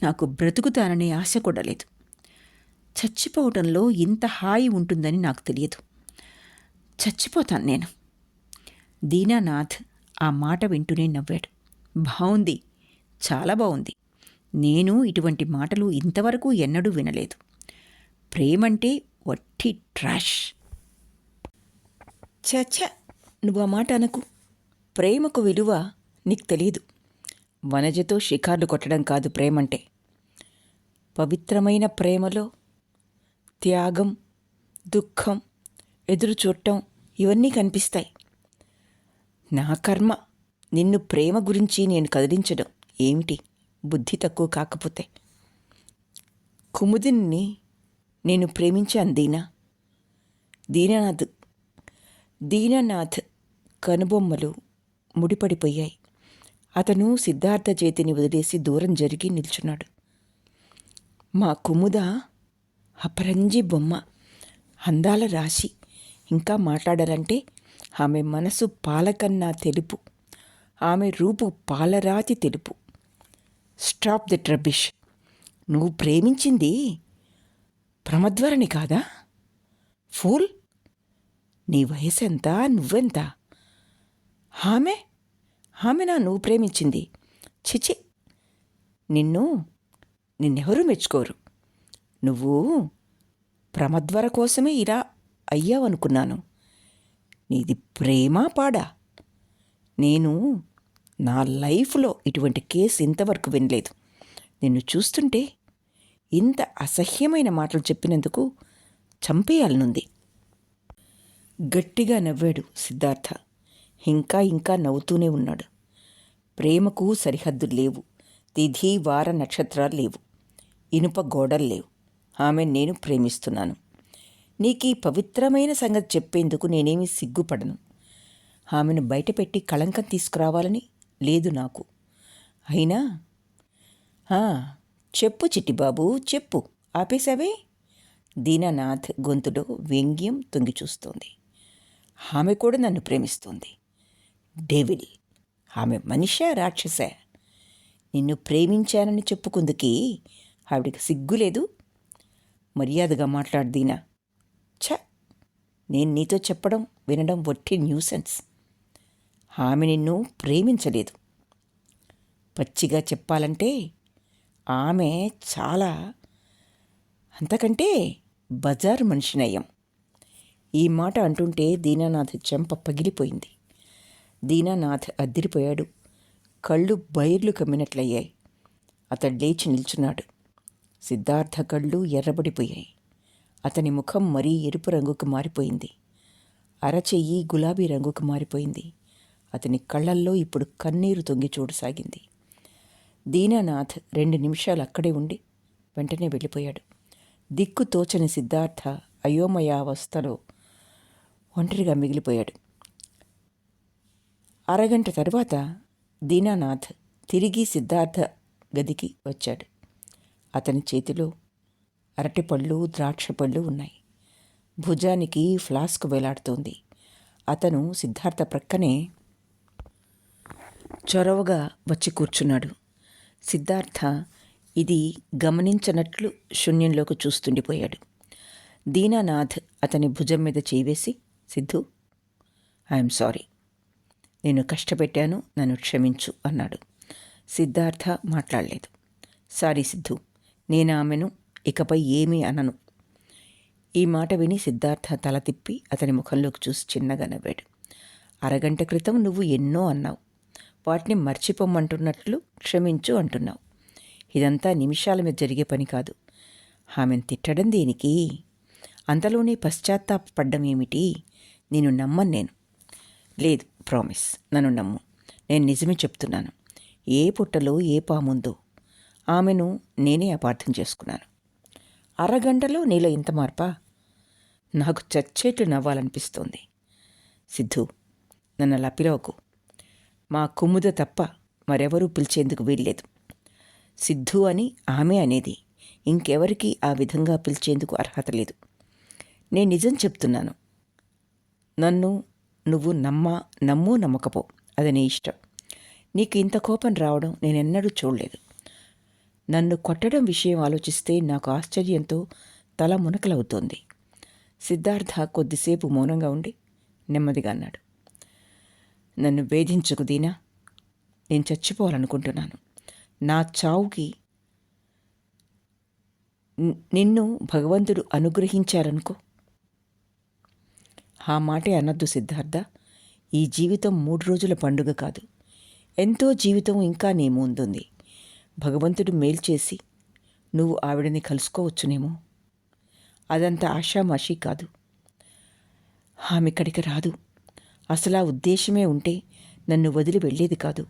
S1: నాకు బ్రతుకుతాననే ఆశ కూడా లేదు. చచ్చిపోవటంలో ఇంత హాయి ఉంటుందని నాకు తెలియదు. చచ్చిపోతాను నేను. దీనానాథ్ ఆ మాట వింటూనే నవ్వాడు. బావుంది, చాలా బావుంది. నేను ఇటువంటి మాటలు ఇంతవరకు ఎన్నడూ వినలేదు. ప్రేమంటే వట్టి ట్రాష్. చచ్చ, నువ్వు ఆ మాట అనకు. ప్రేమకు విలువ నీకు తెలీదు. వనజతో షికార్లు కొట్టడం కాదు ప్రేమంటే. పవిత్రమైన ప్రేమలో త్యాగం, దుఃఖం, ఎదురుచూడటం ఇవన్నీ కనిపిస్తాయి. నా కర్మ నిన్ను ప్రేమ గురించి నేను కదిలించడం ఏమిటి బుద్ధి తక్కువ కాకపోతే. కుముదిని నేను ప్రేమించాను దీనానాథ్ కనుబొమ్మలు ముడిపడిపోయాయి. అతను సిద్ధార్థ చేతిని వదిలేసి దూరం జరిగి నిల్చున్నాడు. మా కుముద అపరంజి బొమ్మ, అందాల రాశి. ఇంకా మాట్లాడాలంటే ఆమె మనసు పాలకన్నా తెలుపు, ఆమె రూపు పాలరాతి తెలుపు. Stop that rubbish. నువ్వు ప్రేమించింది ప్రమద్వరని కాదా? ఫూల్, నీ వయసెంత, నువ్వెంత? ఆమెనా నువ్వు ప్రేమించింది? చిచి, నిన్నెవరూ మెచ్చుకోరు. నువ్వు ప్రమద్వర కోసమే ఇలా అయ్యావనుకున్నాను. నీది ప్రేమా పాడా? నేను నా లైఫ్లో ఇటువంటి కేసు ఇంతవరకు వినలేదు. నిన్ను చూస్తుంటే ఇంత అసహ్యమైన మాటలు చెప్పినందుకు చంపేయాలనుంది. గట్టిగా నవ్వాడు సిద్ధార్థ. ఇంకా నవ్వుతూనే ఉన్నాడు. ప్రేమకు సరిహద్దులు లేవు. తిథి వార నక్షత్రాలు లేవు. ఇనుప గోడలు లేవు. ఆమె నేను ప్రేమిస్తున్నాను. నీకీ పవిత్రమైన సంగతి చెప్పేందుకు నేనేమీ సిగ్గుపడను. ఆమెను బయటపెట్టి కళంకం తీసుకురావాలని లేదు నాకు. అయినా చెప్పు చిట్టిబాబు, చెప్పు. ఆపేశావే? దీనానాథ్ గొంతులో వ్యంగ్యం తొంగి చూస్తోంది. ఆమె కూడా నన్ను ప్రేమిస్తోంది. డెవిల్. ఆమె మనిషా, రాక్షసా? నిన్ను ప్రేమించానని చెప్పుకుందుకి ఆవిడికి సిగ్గులేదు? మర్యాదగా మాట్లాడు దీనా. నేను నీతో చెప్పడం వినడం వట్టి న్యూసెన్స్. ఆమె నిన్ను ప్రేమించలేదు. పచ్చిగా చెప్పాలంటే ఆమె చాలా, అంతకంటే బజారు మనిషినయ్యం. ఈ మాట అంటుంటే దీనానాథ్ చెంప పగిలిపోయింది. దీనానాథ్ అద్దిరిపోయాడు. కళ్ళు బైర్లు కమ్మినట్లయ్యాయి. అతడు లేచి నిల్చున్నాడు. సిద్ధార్థ కళ్ళు ఎర్రబడిపోయాయి. అతని ముఖం మరీ ఎరుపు రంగుకు మారిపోయింది. అరచెయ్యి గులాబీ రంగుకు మారిపోయింది. అతని కళ్ళల్లో ఇప్పుడు కన్నీరు తొంగి చూడసాగింది. దీనానాథ్ 2 నిమిషాలు అక్కడే ఉండి వెంటనే వెళ్ళిపోయాడు. దిక్కు తోచని సిద్ధార్థ అయోమయావస్థలో ఒంటరిగా మిగిలిపోయాడు. అరగంట తరువాత దీనానాథ్ తిరిగి సిద్ధార్థ గదికి వచ్చాడు. అతని చేతిలో అరటిపళ్ళు, ద్రాక్షపళ్ళు ఉన్నాయి. భుజానికి ఫ్లాస్క్ వేలాడుతోంది. అతను సిద్ధార్థ ప్రక్కనే చొరవగా వచ్చి కూర్చున్నాడు. సిద్ధార్థ ఇది గమనించనట్లు శూన్యంలోకి చూస్తుండిపోయాడు. దీనానాథ్ అతని భుజం మీద చేయివేసి, సిద్ధు, ఐఎమ్ సారీ, నేను కష్టపెట్టాను, నన్ను క్షమించు అన్నాడు. సిద్ధార్థ మాట్లాడలేదు. సారీ సిద్ధు, నేను ఆమెను ఇకపై ఏమీ అనను. ఈ మాట విని సిద్ధార్థ తల తిప్పి అతని ముఖంలోకి చూసి చిన్నగా నవ్వాడు. అరగంట క్రితం నువ్వు ఎన్నో అన్నావు, వాటిని మర్చిపోమ్మంటున్నట్లు క్షమించు అంటున్నావు. ఇదంతా నిమిషాల మీద జరిగే పని కాదు. ఆమెను తిట్టడం దేనికి? అంతలోనే పశ్చాత్తాపడ్డం ఏమిటి? నేను నమ్మను. నేను లేదు, ప్రామిస్, నన్ను నమ్ము. నేను నిజమే చెప్తున్నాను. ఏ పుట్టలో ఏ పాముందో ఆమెను నేనే అపార్థం చేసుకున్నాను. అరగంటలో నీలో ఇంత మార్పా? నాకు చచ్చేట్లు నవ్వాలనిపిస్తోంది. సిద్ధు, నన్ను అలా పిలవకు. మా కుముద తప్ప మరెవరూ పిలిచేందుకు వీల్లేదు. సిద్ధు అని ఆమె అనేది. ఇంకెవరికి ఆ విధంగా పిలిచేందుకు అర్హత లేదు. నేను నిజం చెప్తున్నాను. నన్ను నువ్వు నమ్ము నమ్మకపో, అది నీ ఇష్టం. నీకు ఇంత కోపం రావడం నేనెన్నడూ చూడలేదు. నన్ను కొట్టడం విషయం ఆలోచిస్తే నాకు ఆశ్చర్యంతో తల మునకలవుతోంది. సిద్ధార్థ కొద్దిసేపు మౌనంగా ఉండి నెమ్మదిగా అన్నాడు. నన్ను వేధించుకు దీనా. నేను చచ్చిపోవాలనుకుంటున్నాను. నా చావుకి నిన్ను భగవంతుడు అనుగ్రహించారనుకో. ఆ మాటే అనొద్దు సిద్ధార్థ. ఈ జీవితం 3 రోజుల పండుగ కాదు. ఎంతో జీవితం ఇంకా నీ ముందుంది. భగవంతుడు మేలు చేసి నువ్వు ఆవిడని కలుసుకోవచ్చునేమో. అదంతా ఆషామాషీ కాదు. ఆమె ఇక్కడికి రాదు. అసలు ఆ ఉద్దేశమే ఉంటే నన్ను వదిలి వెళ్ళేది కాదు.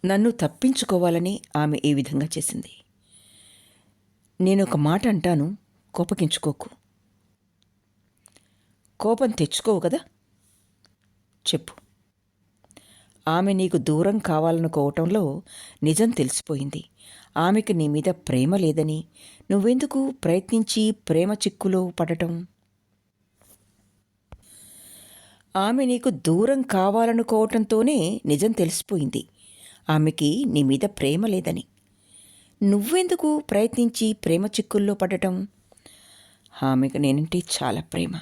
S1: నన్ను తప్పించుకోవాలని ఆమె ఈ విధంగా చేసింది. నేనొక మాట అంటాను, కోపగించుకోకు. కోపం తెచ్చుకోవు కదా? చెప్పు. ఆమె నీకు దూరం కావాలనుకోవటంలో నిజం తెలిసిపోయింది. ఆమెకు నీ మీద ప్రేమ లేదని నువ్వెందుకు ప్రయత్నించి ప్రేమ చిక్కులో పడటం? ఆమె నీకు దూరం కావాలనుకోవటంతోనే నిజం తెలిసిపోయింది ఆమెకి నీ మీద ప్రేమ లేదని. నువ్వెందుకు ప్రయత్నించి ప్రేమ చిక్కుల్లో పడటం? ఆమెకు నేనంటే చాలా ప్రేమ.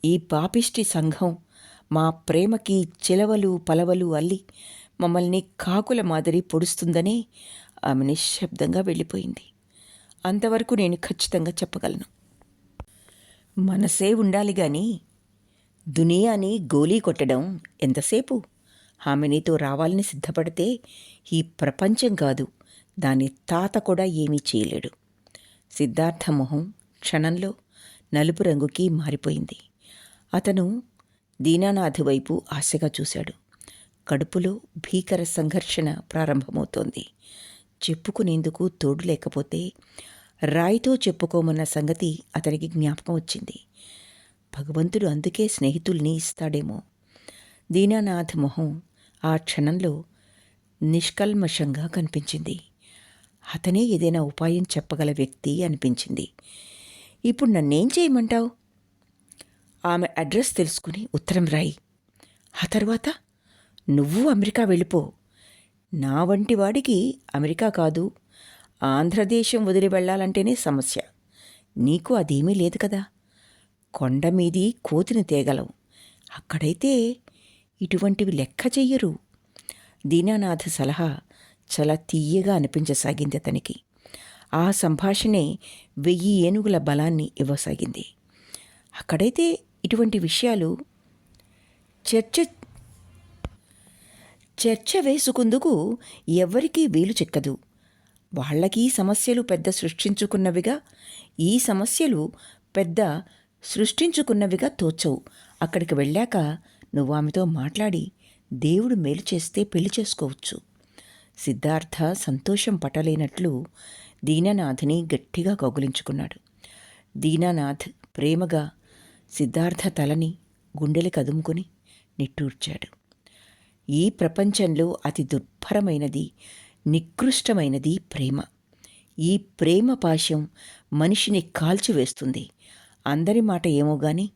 S1: ఈ పాపిష్టి సంఘం మా ప్రేమకి చిలవలు పలవలు అల్లి మమ్మల్ని కాకుల మాదిరి పొడుస్తుందనే ఆమె నిశ్శబ్దంగా వెళ్ళిపోయింది. అంతవరకు నేను ఖచ్చితంగా చెప్పగలను. మనసే ఉండాలి గాని దునియాని గోలీ కొట్టడం ఎంతసేపు? ఆమె నీతో రావాలని సిద్ధపడితే ఈ ప్రపంచం కాదు, దాని తాత కూడా ఏమీ చేయలేడు. సిద్ధార్థ మొహం క్షణంలో నలుపు రంగుకి మారిపోయింది. అతను దీనానాథ్ వైపు ఆశగా చూశాడు. కడుపులో భీకర సంఘర్షణ ప్రారంభమవుతోంది. చెప్పుకునేందుకు తోడు లేకపోతే రాయితో చెప్పుకోమన్న సంగతి అతనికి జ్ఞాపకం వచ్చింది. భగవంతుడు అందుకే స్నేహితుల్ని ఇస్తాడేమో. దీనానాథ్ మొహం ఆ క్షణంలో నిష్కల్మషంగా కనిపించింది. అతనే ఏదైనా ఉపాయం చెప్పగల వ్యక్తి అనిపించింది. ఇప్పుడు నన్నేం చేయమంటావు? ఆమె అడ్రస్ తెలుసుకుని ఉత్తరం రాయి. ఆ తర్వాత నువ్వు అమెరికా వెళ్ళిపో. నా వంటి వాడికి అమెరికా కాదు, ఆంధ్రదేశం వదిలి వెళ్ళాలంటేనే సమస్య. నీకు అదేమీ లేదు కదా. కొండ మీది కోతిని తేగలవు. అక్కడైతే ఇటువంటివి లెక్క చెయ్యరు. దీనానాథ్ సలహా చాలా తీయగా అనిపించసాగింది అతనికి. ఆ సంభాషణే 1000 ఏనుగుల బలాన్ని ఇవ్వసాగింది. అక్కడైతే ఇటువంటి విషయాలు చర్చ వేసుకుందుకు ఎవ్వరికీ వీలు చిక్కదు. వాళ్ళకి సమస్యలు పెద్ద సృష్టించుకున్నవిగా, ఈ సమస్యలు పెద్ద సృష్టించుకున్నవిగా తోచవు. అక్కడికి వెళ్ళాక నువ్వు ఆమెతో మాట్లాడి దేవుడు మేలు చేస్తే పెళ్లి చేసుకోవచ్చు. సిద్ధార్థ సంతోషం పట్టలేనట్లు దీనానాథ్ని గట్టిగా కౌగిలించుకున్నాడు. దీనానాథ్ ప్రేమగా సిద్ధార్థ తలని గుండెలు కదుముకొని నిట్టూర్చాడు. ఈ ప్రపంచంలో అతి దుర్భరమైనది, నికృష్టమైనది ప్రేమ. ఈ ప్రేమ పాశం మనిషిని కాల్చివేస్తుంది. అందరి మాట ఏమో గాని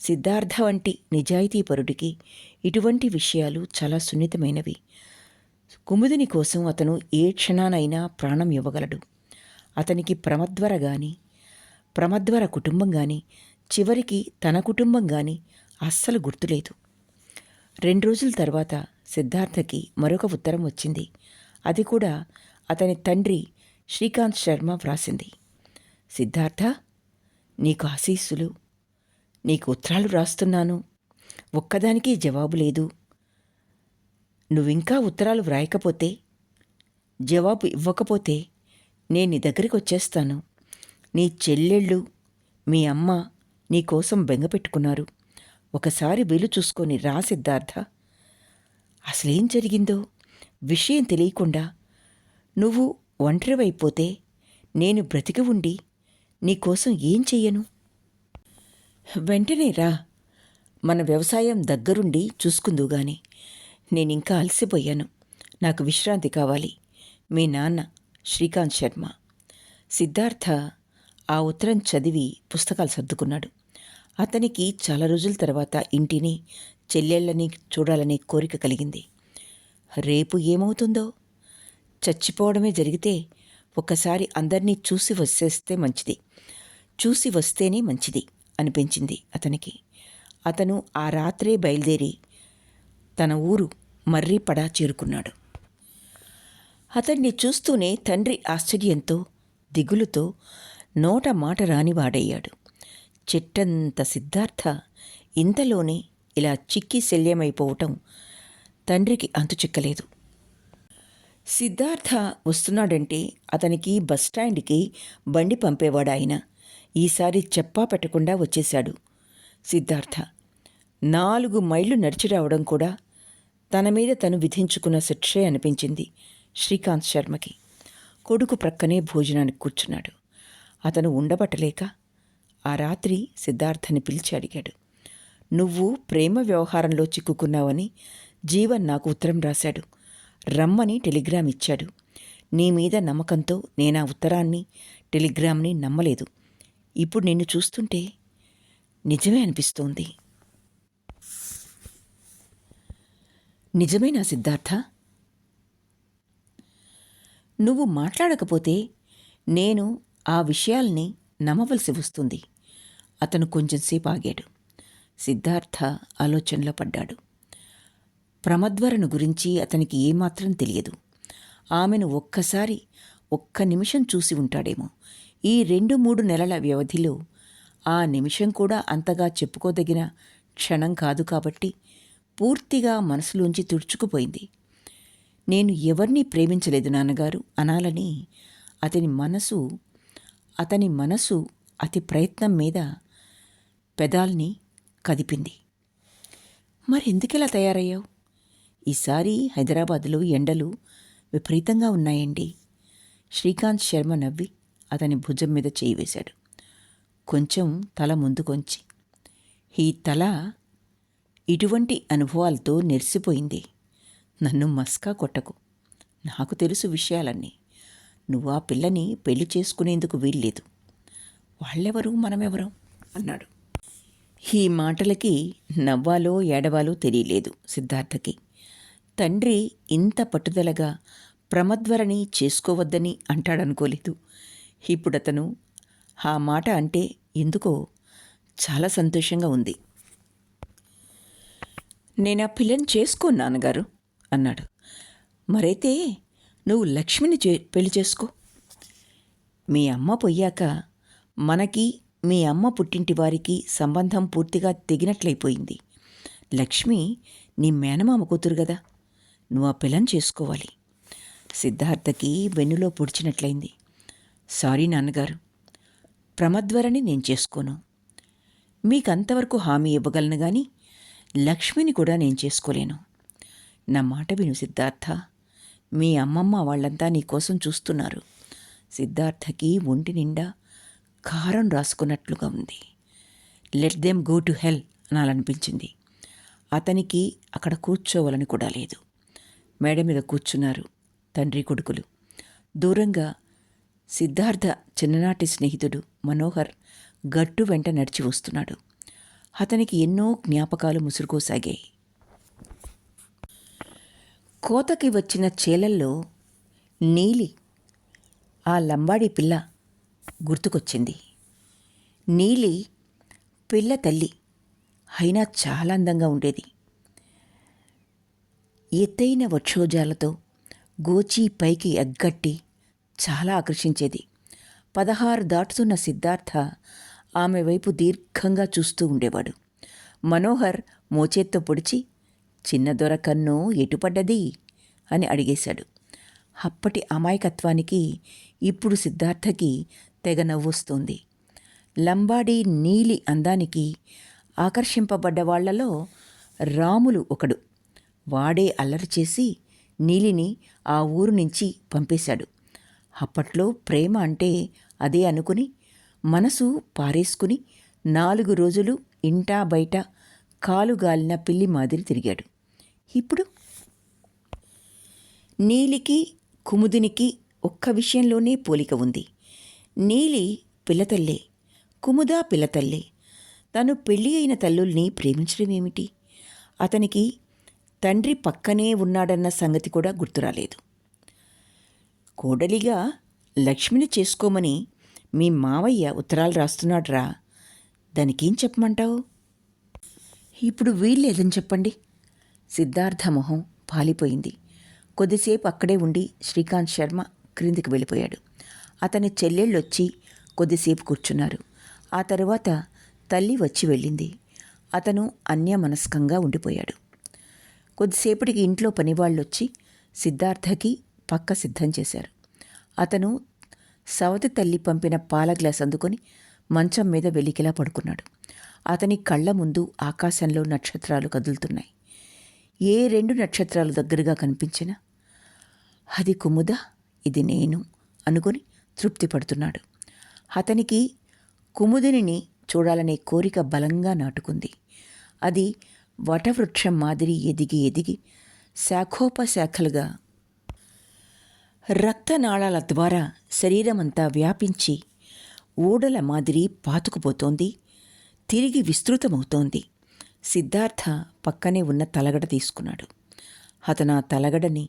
S1: సిద్ధార్థ వంటి నిజాయితీపరుడికి ఇటువంటి విషయాలు చాలా సున్నితమైనవి. కుముదిని కోసం అతను ఏ క్షణానైనా ప్రాణం ఇవ్వగలడు. అతనికి ప్రమద్వర గాని, ప్రమద్వర కుటుంబం గాని, చివరికి తన కుటుంబం గాని అస్సలు గుర్తులేదు. 2 రోజుల తర్వాత సిద్ధార్థకి మరొక ఉత్తరం వచ్చింది. అది కూడా అతని తండ్రి శ్రీకాంత్ శర్మ వ్రాసింది. సిద్ధార్థ, నీకు ఆశీస్సులు. నీకు ఉత్తరాలు రాస్తున్నాను. ఒక్కదానికి జవాబు లేదు. నువ్వింకా ఉత్తరాలు వ్రాయకపోతే, జవాబు ఇవ్వకపోతే నేను నీ దగ్గరికి వచ్చేస్తాను. నీ చెల్లెళ్ళు, మీ అమ్మ నీకోసం బెంగపెట్టుకున్నారు. ఒకసారి వీలు చూసుకొని రా సిద్ధార్థ. అసలేం జరిగిందో విషయం తెలియకుండా నువ్వు ఒంటరివైపోతే నేను బ్రతికి ఉండి నీకోసం ఏం చెయ్యను? వెంటనే రా. మన వ్యవసాయం దగ్గరుండి చూసుకుందువుగాని. నేనింకా అలసిపోయాను. నాకు విశ్రాంతి కావాలి. మీ నాన్న శ్రీకాంత్ శర్మ. సిద్ధార్థ ఆ ఉత్తరం చదివి పుస్తకాలు సర్దుకున్నాడు. అతనికి చాలా రోజుల తర్వాత ఇంటిని, చెల్లెళ్ళని చూడాలనే కోరిక కలిగింది. రేపు ఏమవుతుందో? చచ్చిపోవడమే జరిగితే ఒక్కసారి అందర్నీ చూసి వస్తేనే మంచిది అనిపించింది అతనికి. అతను ఆ రాత్రే బయలుదేరి తన ఊరు మర్రిపడా చేరుకున్నాడు. అతన్ని చూస్తూనే తండ్రి ఆశ్చర్యంతో, దిగులుతో నోట మాట రానివాడయ్యాడు. చెట్టంత సిద్ధార్థ ఇంతలోనే ఇలా చిక్కి శల్యమైపోవటం తండ్రికి అంతుచిక్కలేదు. సిద్ధార్థ వస్తున్నాడంటే అతనికి బస్టాండ్కి బండి పంపేవాడాయన. ఈసారి చెప్పా పెట్టకుండా వచ్చేశాడు. సిద్ధార్థ 4 మైళ్ళు నడిచి రావడం కూడా తన మీద తను విధించుకున్న శిక్షే అనిపించింది శ్రీకాంత్ శర్మకి. కొడుకు ప్రక్కనే భోజనానికి కూర్చున్నాడు. అతను ఉండబట్టలేక ఆ రాత్రి సిద్ధార్థని పిలిచి అడిగాడు. నువ్వు ప్రేమ వ్యవహారంలో చిక్కుకున్నావని జీవన్ నాకు ఉత్తరం రాశాడు. రమ్మని టెలిగ్రామ్ ఇచ్చాడు. నీ మీద నమ్మకంతో నేనా ఉత్తరాన్ని, టెలిగ్రామ్ని నమ్మలేదు. ఇప్పుడు నిన్ను చూస్తుంటే నిజమే అనిపిస్తోంది. నిజమేనా సిద్ధార్థ? నువ్వు మాట్లాడకపోతే నేను ఆ విషయాల్ని నమ్మవలసి వస్తుంది. అతను కొంచెంసేపు ఆగాడు. సిద్ధార్థ ఆలోచనలో పడ్డాడు. ప్రమద్వరను గురించి అతనికి ఏమాత్రం తెలియదు. ఆమెను ఒక్క నిమిషం చూసి ఉంటాడేమో. ఈ 2-3 నెలల వ్యవధిలో ఆ నిమిషం కూడా అంతగా చెప్పుకోదగిన క్షణం కాదు కాబట్టి పూర్తిగా మనసులోంచి తుడుచుకుపోయింది. నేను ఎవరినీ ప్రేమించలేదు నాన్నగారు అనాలని అతని మనసు అతి ప్రయత్నం మీద పెదాల్ని కదిపింది. మరెందుకిలా తయారయ్యావు? ఈసారి హైదరాబాదులో ఎండలు విపరీతంగా ఉన్నాయండి. శ్రీకాంత్ శర్మ నవ్వి అతని భుజం మీద చేయి వేశాడు. కొంచెం తల ముందుకొంచి, ఈ తల ఇటువంటి అనుభవాలతో నెరిసిపోయింది. నన్ను మస్కా కొట్టకు. నాకు తెలుసు విషయాలన్నీ. నువ్వు ఆ పిల్లని పెళ్లి చేసుకునేందుకు వీల్లేదు. వాళ్ళెవరు, మనమెవరం అన్నాడు. ఈ మాటలకి నవ్వాలో ఏడవాలో తెలియలేదు సిద్ధార్థకి. తండ్రి ఇంత పట్టుదలగా ప్రమద్వరని చేసుకోవద్దని అంటాడనుకోలేదు. ఇప్పుడతను ఆ మాట అంటే ఎందుకో చాలా సంతోషంగా ఉంది. నేనా పిల్లని చేసుకోను నాన్నగారు అన్నాడు. మరైతే నువ్వు లక్ష్మిని పెళ్లి చేసుకో. మీ అమ్మ పోయాక మనకి మీ అమ్మ పుట్టింటి వారికి సంబంధం పూర్తిగా తెగినట్లయిపోయింది. లక్ష్మి నీ మేనమామ కూతురు గదా. నువ్వు ఆ పిల్లని చేసుకోవాలి. సిద్ధార్థకి వెన్నులో పొడిచినట్లయింది. సారీ నాన్నగారు, ప్రమద్వరని నేను చేసుకోను. మీకంతవరకు హామీ ఇవ్వగలను గాని లక్ష్మిని కూడా నేను చేసుకోలేను. నా మాట విను సిద్ధార్థ. మీ అమ్మమ్మ వాళ్ళంతా నీకోసం చూస్తున్నారు. సిద్ధార్థకి ఒంటి నిండా కారం రాసుకున్నట్లుగా ఉంది. Let them go to hell అనాలనిపించింది. అతనికి అక్కడ కూర్చోవాలని కూడా లేదు. మేడ మీద కూర్చున్నారు తండ్రి కొడుకులు. దూరంగా సిద్ధార్థ చిన్ననాటి స్నేహితుడు మనోహర్ గట్టు వెంట నడిచి వస్తున్నాడు. అతనికి ఎన్నో జ్ఞాపకాలు ముసురుకోసాగాయి. కోతకి వచ్చిన చేలల్లో నీలి, ఆ లంబాడి పిల్ల గుర్తుకొచ్చింది. నీలి పిల్ల తల్లి, అయినా చాలా అందంగా ఉండేది. ఎత్తైన వక్షోజాలతో గోచి పైకి ఎగ్గట్టి చాలా ఆకర్షించేది. 16 దాటుతున్న సిద్ధార్థ ఆమె వైపు దీర్ఘంగా చూస్తూ ఉండేవాడు. మనోహర్ మోచేత్తో పొడిచి, చిన్న దొర కన్ను ఎటుపడ్డది అని అడిగేశాడు. అప్పటి అమాయకత్వానికి ఇప్పుడు సిద్ధార్థకి తెగ నవ్వొస్తోంది. లంబాడి నీలి అందానికి ఆకర్షింపబడ్డ వాళ్లలో రాములు ఒకడు. వాడే అల్లరి చేసి నీలిని ఆ ఊరు నుంచి పంపేశాడు. అప్పట్లో ప్రేమ అంటే అదే అనుకుని మనసు పారేసుకుని 4 రోజులు ఇంటా బయట కాలుగాలిన పిల్లి మాదిరి తిరిగాడు. ఇప్పుడు నీలికి కుముదినికి ఒక్క విషయంలోనే పోలిక ఉంది. నీలి పిల్లతల్లే, కుముద పిల్లతల్లే. తను పెళ్ళి అయిన తల్లుల్ని ప్రేమించడం ఏమిటి? అతనికి తండ్రి పక్కనే ఉన్నాడన్న సంగతి కూడా గుర్తురాలేదు. కోడలిగా లక్ష్మిని చేసుకోమని మీ మావయ్య ఉత్తరాలు రాస్తున్నాడ్రా, దానికేం చెప్పమంటావు? ఇప్పుడు వీల్లేదని చెప్పండి. సిద్ధార్థ మొహం పాలిపోయింది. కొద్దిసేపు అక్కడే ఉండి శ్రీకాంత్ శర్మ క్రిందికి వెళ్ళిపోయాడు. అతని చెల్లెళ్ళొచ్చి కొద్దిసేపు కూర్చున్నారు. ఆ తరువాత తల్లి వచ్చి వెళ్ళింది. అతను అన్యమనస్కంగా ఉండిపోయాడు. కొద్దిసేపటికి ఇంట్లో పనివాళ్ళొచ్చి సిద్ధార్థకి పక్క సిద్ధం చేశారు. అతను సవతి తల్లి పంపిన పాల గ్లాస్ అందుకొని మంచం మీద వెలికిలా పడుకున్నాడు. అతని కళ్ళ ముందు ఆకాశంలో నక్షత్రాలు కదులుతున్నాయి. ఏ 2 నక్షత్రాలు దగ్గరగా కనిపించినా అది కుముద, ఇది నేను అనుకొని తృప్తి పడుతున్నాడు. అతనికి కుముదిని చూడాలనే కోరిక బలంగా నాటుకుంది. అది వటవృక్షం మాదిరి ఎదిగి ఎదిగి శాఖోపశాఖలుగా రక్తనాళాల ద్వారా శరీరమంతా వ్యాపించి ఊడల మాదిరి పాతుకుపోతోంది, తిరిగి విస్తృతమవుతోంది. సిద్ధార్థ పక్కనే ఉన్న తలగడ తీసుకున్నాడు. అతను ఆ తలగడని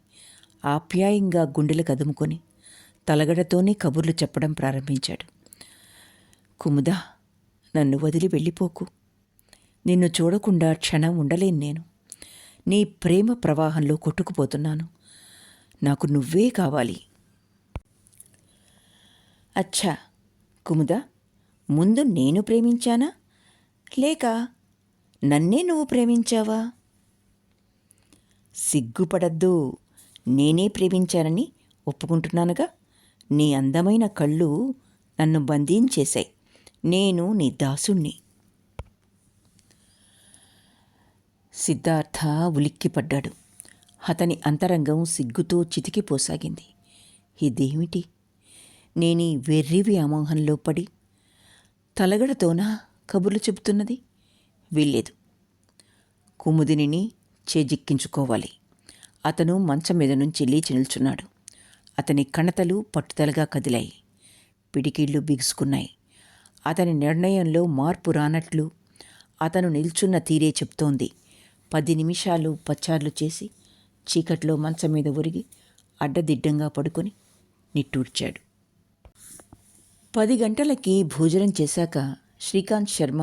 S1: ఆప్యాయంగా గుండెలు కదుముకొని తలగడతోనే కబుర్లు చెప్పడం ప్రారంభించాడు. కుముదా, నన్ను వదిలి వెళ్ళిపోకు. నిన్ను చూడకుండా క్షణం ఉండలేను నేను. నీ ప్రేమ ప్రవాహంలో కొట్టుకుపోతున్నాను. నాకు నువ్వే కావాలి. అచ్చా కుముదా, ముందు నేను ప్రేమించానా లేక నన్నే నువ్వు ప్రేమించావా? సిగ్గుపడద్దు, నేనే ప్రేమించానని ఒప్పుకుంటున్నానుగా. నీ అందమైన కళ్ళు నన్ను బంధించేశాయి. నేను నీ దాసుణ్ణి. సిద్ధార్థ ఉలిక్కిపడ్డాడు. అతని అంతరంగం సిగ్గుతో చితికిపోసాగింది. ఇదేమిటి? నేనీ వెర్రి వ్యామోహంలో పడి తలగడతోనా కబుర్లు చెబుతున్నది? వీల్లేదు. కుముదిని చేజిక్కించుకోవాలి. అతను మంచం మీద నుంచి లేచి నిల్చున్నాడు. అతని కణతలు పట్టుదలగా కదిలాయి. పిడికిళ్ళు బిగుసుకున్నాయి. అతని నిర్ణయంలో మార్పు రానట్లు అతను నిల్చున్న తీరే చెప్తోంది. 10 నిమిషాలు పచార్లు చేసి చీకట్లో మంచం మీద ఒరిగి అడ్డదిడ్డంగా పడుకొని నిట్టూర్చాడు. 10 గంటలకి భోజనం చేశాక శ్రీకాంత్ శర్మ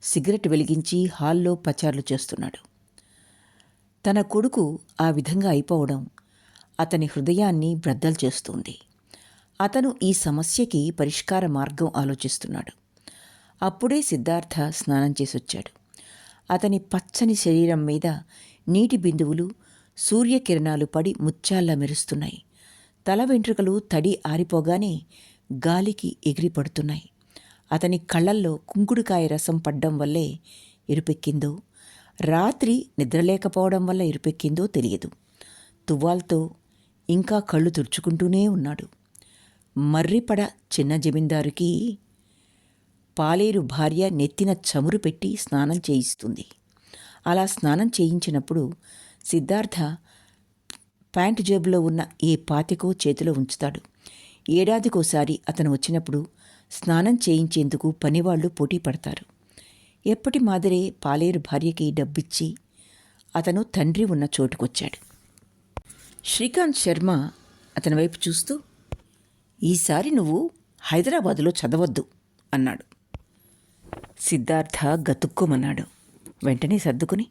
S1: సిగరెట్ వెలిగించి హాల్లో పచార్లు చేస్తున్నాడు. తన కొడుకు ఆ విధంగా అయిపోవడం అతని హృదయాన్ని బ్రద్దలు చేస్తుంది. అతను ఈ సమస్యకి పరిష్కార మార్గం ఆలోచిస్తున్నాడు. అప్పుడే సిద్ధార్థ స్నానం చేసొచ్చాడు. అతని పచ్చని శరీరం మీద నీటి బిందువులు సూర్యకిరణాలు పడి ముత్యాల్లా మెరుస్తున్నాయి. తల వెంట్రుకలు తడి ఆరిపోగానే గాలికి ఎగిరిపడుతున్నాయి. అతని కళ్ళల్లో కుంకుడుకాయ రసం పడ్డం వల్లే ఎరుపెక్కిందో, రాత్రి నిద్రలేకపోవడం వల్ల ఎరుపెక్కిందో తెలియదు. తువ్వాల్తో ఇంకా కళ్ళు తుడుచుకుంటూనే ఉన్నాడు. మర్రిపడ చిన్న జమీందారుకి పాలేరు భార్య నెత్తిన చమురు పెట్టి స్నానం చేయిస్తుంది. అలా స్నానం చేయించినప్పుడు సిద్ధార్థ ప్యాంటు జేబులో ఉన్న ఏ పాతికో చేతిలో ఉంచుతాడు. ఏడాదికోసారి అతను వచ్చినప్పుడు స్నానం చేయించేందుకు పనివాళ్లు పోటీ పడతారు. ఎప్పటి మాదిరే పాలేరు భార్యకి డబ్బిచ్చి అతను తండ్రి ఉన్న చోటుకొచ్చాడు. శ్రీకాంత్ శర్మ అతని వైపు చూస్తూ, ఈసారి నువ్వు హైదరాబాదులో చదవద్దు అన్నాడు. సిద్ధార్థ గతుక్కుమన్నాడు. వెంటనే సర్దుకుని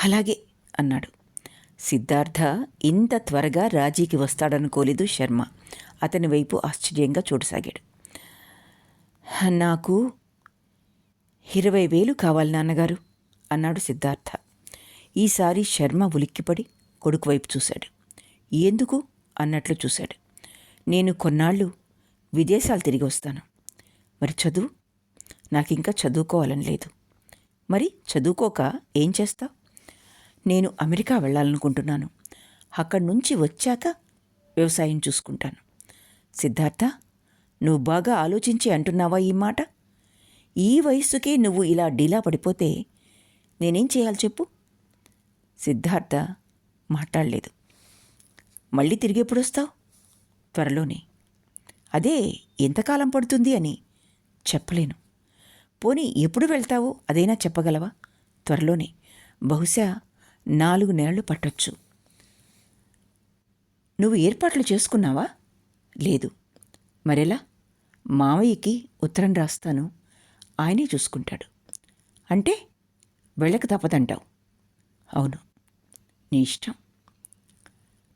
S1: అలాగే అన్నాడు. సిద్ధార్థ ఇంత త్వరగా రాజీకి వస్తాడనుకోలేదు శర్మ. అతని వైపు ఆశ్చర్యంగా చూడసాగాడు. నాకు 20,000 కావాలి నాన్నగారు అన్నాడు సిద్ధార్థ. ఈసారి శర్మ ఉలిక్కిపడి కొడుకు వైపు చూశాడు. ఎందుకు అన్నట్లు చూశాడు. నేను కొన్నాళ్ళు విదేశాలు తిరిగి వస్తాను. మరి చదువు? నాకింకా చదువుకోవాలని లేదు. మరి చదువుకోక ఏం చేస్తావు? నేను అమెరికా వెళ్ళాలనుకుంటున్నాను. అక్కడి నుంచి వచ్చాక వ్యవసాయం చూసుకుంటాను. సిద్ధార్థ, నువ్వు బాగా ఆలోచించి అంటున్నావా ఈ మాట? ఈ వయస్సుకే నువ్వు ఇలా డీలా పడిపోతే నేనేం చేయాలి చెప్పు? సిద్ధార్థ మాట్లాడలేదు. మళ్ళీ తిరిగి ఎప్పుడు వస్తావు? త్వరలోనే. అదే ఎంతకాలం పడుతుంది అని చెప్పలేను. పోనీ ఎప్పుడు వెళ్తావో అదైనా చెప్పగలవా? త్వరలోనే. బహుశా 4 నెలలు పట్టొచ్చు. నువ్వు ఏర్పాట్లు చేసుకున్నావా? లేదు. మరెలా? మావయ్యకి ఉత్తరం రాస్తాను, ఆయనే చూసుకుంటాడు. అంటే వెళ్ళక తప్పదంటావు? అవును. నీ ఇష్టం.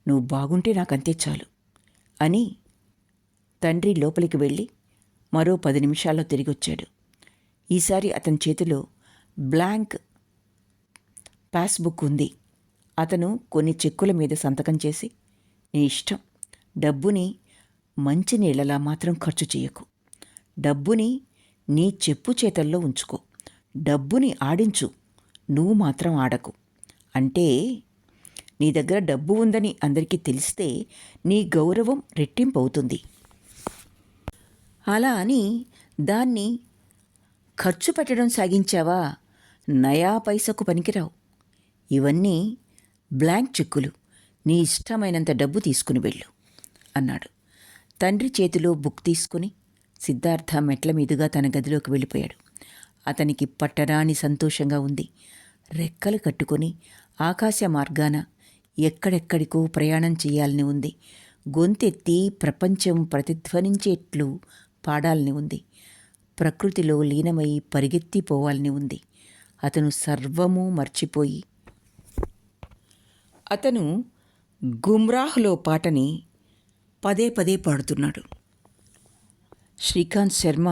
S1: నువ్వు బాగుంటే నాకంతే చాలు అని తండ్రి లోపలికి వెళ్ళి మరో 10 నిమిషాల్లో తిరిగి వచ్చాడు. ఈసారి అతని చేతిలో బ్లాంక్ పాస్బుక్ ఉంది. అతను కొన్ని చెక్కుల మీద సంతకం చేసి, నీ ఇష్టం. డబ్బుని మంచినీళ్లలా మాత్రం ఖర్చు చేయకు. డబ్బుని నీ చెప్పు చేతల్లో ఉంచుకో. డబ్బుని ఆడించు, నువ్వు మాత్రం ఆడకు. అంటే నీ దగ్గర డబ్బు ఉందని అందరికీ తెలిస్తే నీ గౌరవం రెట్టింపు అవుతుంది. అలా అని దాన్ని ఖర్చు పెట్టడం సాగించావా, నయా పైసకు పనికిరావు. ఇవన్నీ బ్లాంక్ చెక్కులు. నీ ఇష్టమైనంత డబ్బు తీసుకుని వెళ్ళు అన్నాడు. తండ్రి చేతిలో బుక్ తీసుకుని సిద్ధార్థ మెట్ల మీదుగా తన గదిలోకి వెళ్ళిపోయాడు. అతనికి పట్టరాని సంతోషంగా ఉంది. రెక్కలు కట్టుకొని ఆకాశ మార్గాన ఎక్కడెక్కడికో ప్రయాణం చేయాలని ఉంది. గొంతెత్తి ప్రపంచం ప్రతిధ్వనించేట్లు పాడాలని ఉంది. ప్రకృతిలో లీనమై పరిగెత్తిపోవాలని ఉంది. అతను సర్వము మర్చిపోయి అతను గుమ్రాహ్లో పాటని పదే పదే పాడుతున్నాడు. శ్రీకాంత్ శర్మ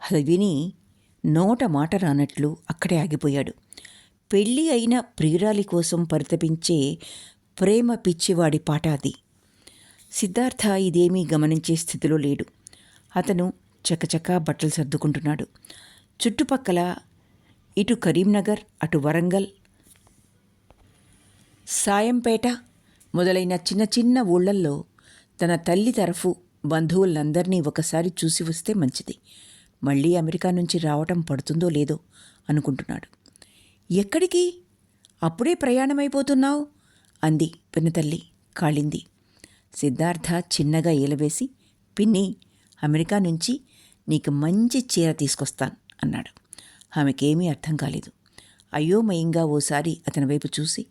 S1: అది విని నోట మాట రానట్లు అక్కడే ఆగిపోయాడు. పెళ్ళి అయిన ప్రియురాలి కోసం పరితపించే ప్రేమ పిచ్చివాడి పాట అది. సిద్ధార్థ ఇదేమీ గమనించే స్థితిలో లేడు. అతను చకచకా బట్టలు సర్దుకుంటున్నాడు. చుట్టుపక్కల ఇటు కరీంనగర్, అటు వరంగల్, సాయంపేట మొదలైన చిన్న చిన్న ఊళ్ళల్లో తన తల్లి తరఫు బంధువులందరినీ ఒకసారి చూసి వస్తే మంచిది. మళ్ళీ అమెరికా నుంచి రావటం పడుతుందో లేదో అనుకుంటున్నాడు. ఎక్కడికి? అప్పుడే ప్రయాణమైపోతున్నావు అంది పిన్నతల్లి కాళింది. సిద్ధార్థ చిన్నగా ఏలవేసి, పిన్ని, అమెరికా నుంచి నీకు మంచి చీర తీసుకొస్తాను అన్నాడు. ఆమెకేమీ అర్థం కాలేదు. అయోమయంగా ఓసారి అతని వైపు చూసి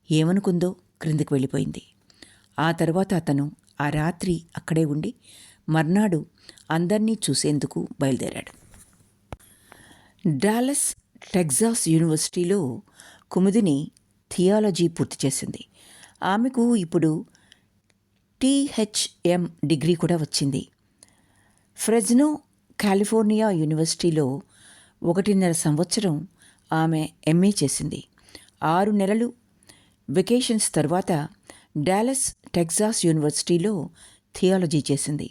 S1: ఏమనుకుందో క్రిందికి వెళ్ళిపోయింది. ఆ తర్వాత అతను ఆ రాత్రి అక్కడే ఉండి మర్నాడు అందర్నీ చూసేందుకు బయలుదేరాడు. డాలస్ టెక్సాస్ యూనివర్సిటీలో కుముదిని థియాలజీ పూర్తి చేసింది. ఆమెకు ఇప్పుడు THM డిగ్రీ కూడా వచ్చింది. ఫ్రెజ్నో కాలిఫోర్నియా యూనివర్సిటీలో 1.5 సంవత్సరం ఆమె MA చేసింది. 6 నెలలు వెకేషన్స్ తర్వాత డాలస్ టెక్సాస్ యూనివర్సిటీలో థియాలజీ చేసింది.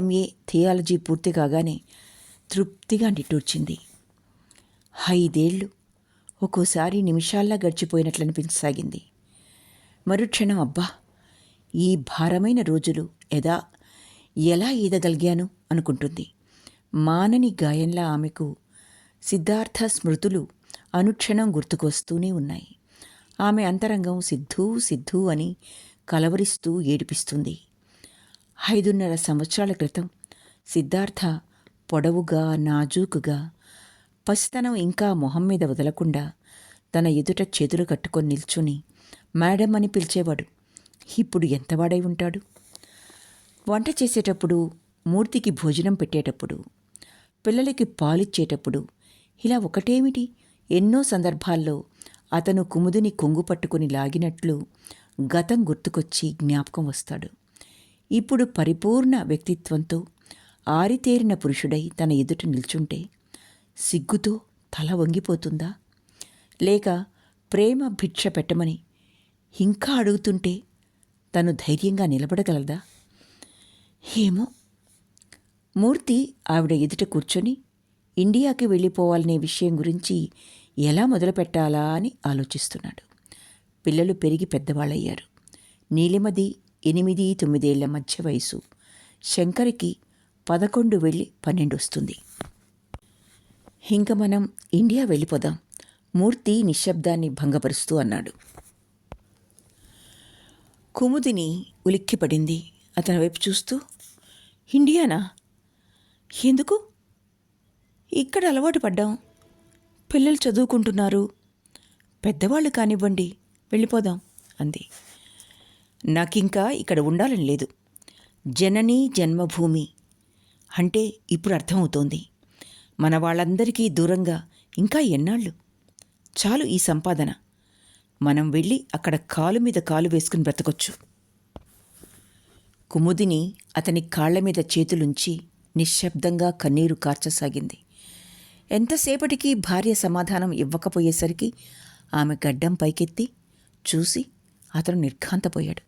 S1: MA థియాలజీ పూర్తి కాగానే తృప్తిగా నిట్టూర్చింది. 5 ఏళ్ళు ఒక్కోసారి నిమిషాల్లా గడిచిపోయినట్లనిపించసాగింది. మరుక్షణం అబ్బా, ఈ భారమైన రోజులు ఎలా ఈదగలిగాను అనుకుంటుంది. మానని గాయంలా ఆమెకు సిద్ధార్థ స్మృతులు అనుక్షణం గుర్తుకొస్తూనే ఉన్నాయి. ఆమె అంతరంగం సిద్ధూ సిద్ధూ అని కలవరిస్తూ ఏడిపిస్తుంది. 5.5 సంవత్సరాల క్రితం సిద్ధార్థ పొడవుగా, నాజూకుగా, పసితనం ఇంకా మొహం మీద వదలకుండా తన ఎదుట చేతులు కట్టుకొని నిల్చుని మేడం అని పిలిచేవాడు. ఇప్పుడు ఎంతవాడై ఉంటాడు. వంట చేసేటప్పుడు, మూర్తికి భోజనం పెట్టేటప్పుడు, పిల్లలకి పాలిచ్చేటప్పుడు, ఇలా ఒకటేమిటి ఎన్నో సందర్భాల్లో అతను కుముదిని కొంగు పట్టుకుని లాగినట్లు గతం గుర్తుకొచ్చి జ్ఞాపకం వస్తాడు. ఇప్పుడు పరిపూర్ణ వ్యక్తిత్వంతో ఆరితేరిన పురుషుడై తన ఎదుట నిల్చుంటే సిగ్గుతో తల వంగిపోతుందా? లేక ప్రేమ భిక్ష పెట్టమని ఇంకా అడుగుతుంటే తను ధైర్యంగా నిలబడగలదా? ఏమో. మూర్తి ఆవిడ ఎదుట కూర్చొని ఇండియాకి వెళ్ళిపోవాలనే విషయం గురించి ఎలా మొదలుపెట్టాలా అని ఆలోచిస్తున్నాడు. పిల్లలు పెరిగి పెద్దవాళ్ళయ్యారు. నీలిమది 8-9 ఏళ్ల మధ్య వయసు. శంకర్కి 11 వెళ్ళి 12 వస్తుంది. ఇంక మనం ఇండియా వెళ్ళిపోదాం, మూర్తి నిశ్శబ్దాన్ని భంగపరుస్తూ అన్నాడు. కుముదిని ఉలిక్కిపడింది. అతని వైపు చూస్తూ, ఇండియానా? ఎందుకు? ఇక్కడ అలవాటు పడ్డాం. పిల్లలు చదువుకుంటున్నారు. పెద్దవాళ్ళు కానివ్వండి, వెళ్ళిపోదాం అంది. నాకింకా ఇక్కడ ఉండాలని లేదు. జననీ జన్మభూమి అంటే ఇప్పుడు అర్థమవుతోంది. మన వాళ్ళందరికీ దూరంగా ఇంకా ఎన్నాళ్ళు? చాలు ఈ సంపాదన. మనం వెళ్ళి అక్కడ కాలు మీద కాలు వేసుకుని బ్రతకొచ్చు. కుముదిని అతని కాళ్ల మీద చేతులుంచి నిశ్శబ్దంగా కన్నీరు కార్చసాగింది. ఎంతసేపటికి భార్య సమాధానం ఇవ్వకపోయేసరికి ఆమె గడ్డం పైకెత్తి చూసి అతను నిర్ఘాంతపోయాడు.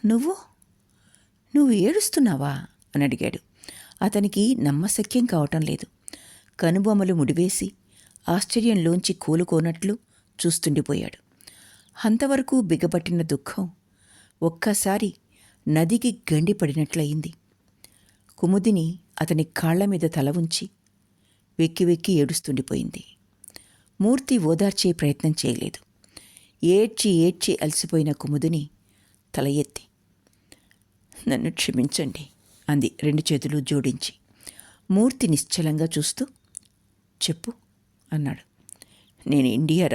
S1: నువ్వు ఏడుస్తున్నావా అని అడిగాడు. అతనికి నమ్మశక్యం కావటం లేదు. కనుబొమ్మలు ముడివేసి ఆశ్చర్యంలోంచి కోలుకోనట్లు చూస్తుండిపోయాడు. అంతవరకు బిగపట్టిన దుఃఖం ఒక్కసారి నదికి గండిపడినట్లయింది. కుముదిని అతని కాళ్ల మీద తల ఉంచి వెక్కి వెక్కి ఏడుస్తుండిపోయింది. మూర్తి ఓదార్చే ప్రయత్నం చేయలేదు. ఏడ్చి అలసిపోయిన కుముదిని తల ఎత్తి, నన్ను క్షమించండి అంది 2 చేతులు జోడించి. మూర్తి నిశ్చలంగా చూస్తూ, చెప్పు అన్నాడు. నేను ఇండియా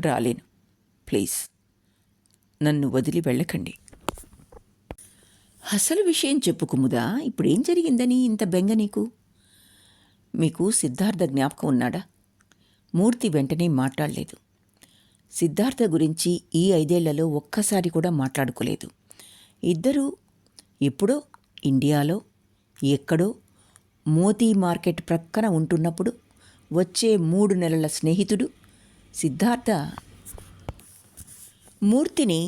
S1: రాలేను. ప్లీజ్ నన్ను వదిలి వెళ్ళకండి. అసలు విషయం చెప్పు కుముదా. ఇప్పుడేం జరిగిందని ఇంత బెంగ నీకు? మీకు సిద్ధార్థ జ్ఞాపకం ఉన్నాడా? మూర్తి వెంటనే మాట్లాడలేదు. సిద్ధార్థ గురించి ఈ 5 ఏళ్లలో ఒక్కసారి కూడా మాట్లాడుకోలేదు. ఇద్దరూ ఎప్పుడో ఇండియాలో ఎక్కడో మోతీ మార్కెట్ ప్రక్కన ఉంటున్నప్పుడు వచ్చే 3 నెలల స్నేహితుడు సిద్ధార్థ మూర్తిని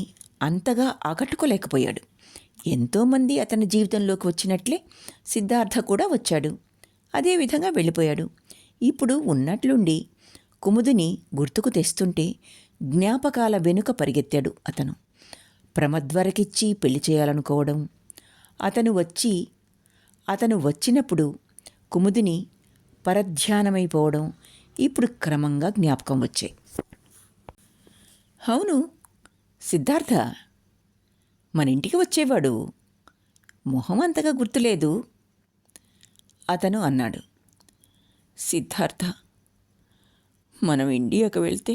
S1: అంతగా ఆకట్టుకోలేకపోయాడు. ఎంతోమంది అతని జీవితంలోకి వచ్చినట్లే సిద్ధార్థ కూడా వచ్చాడు. అదేవిధంగా వెళ్ళిపోయాడు. ఇప్పుడు ఉన్నట్లుండి కుముదిని గుర్తుకు తెస్తుంటే జ్ఞాపకాల వెనుక పరిగెత్తాడు అతను. ప్రమద్వరకిచ్చి పెళ్లి చేయాలనుకోవడం, అతను వచ్చినప్పుడు కుముదిని పరధ్యానమైపోవడం ఇప్పుడు క్రమంగా జ్ఞాపకం వచ్చాయి. అవును, సిద్ధార్థ మన ఇంటికి వచ్చేవాడు. మొహం అంతగా గుర్తులేదు అతను అన్నాడు. సిద్ధార్థ, మనం ఇండియాకు వెళ్తే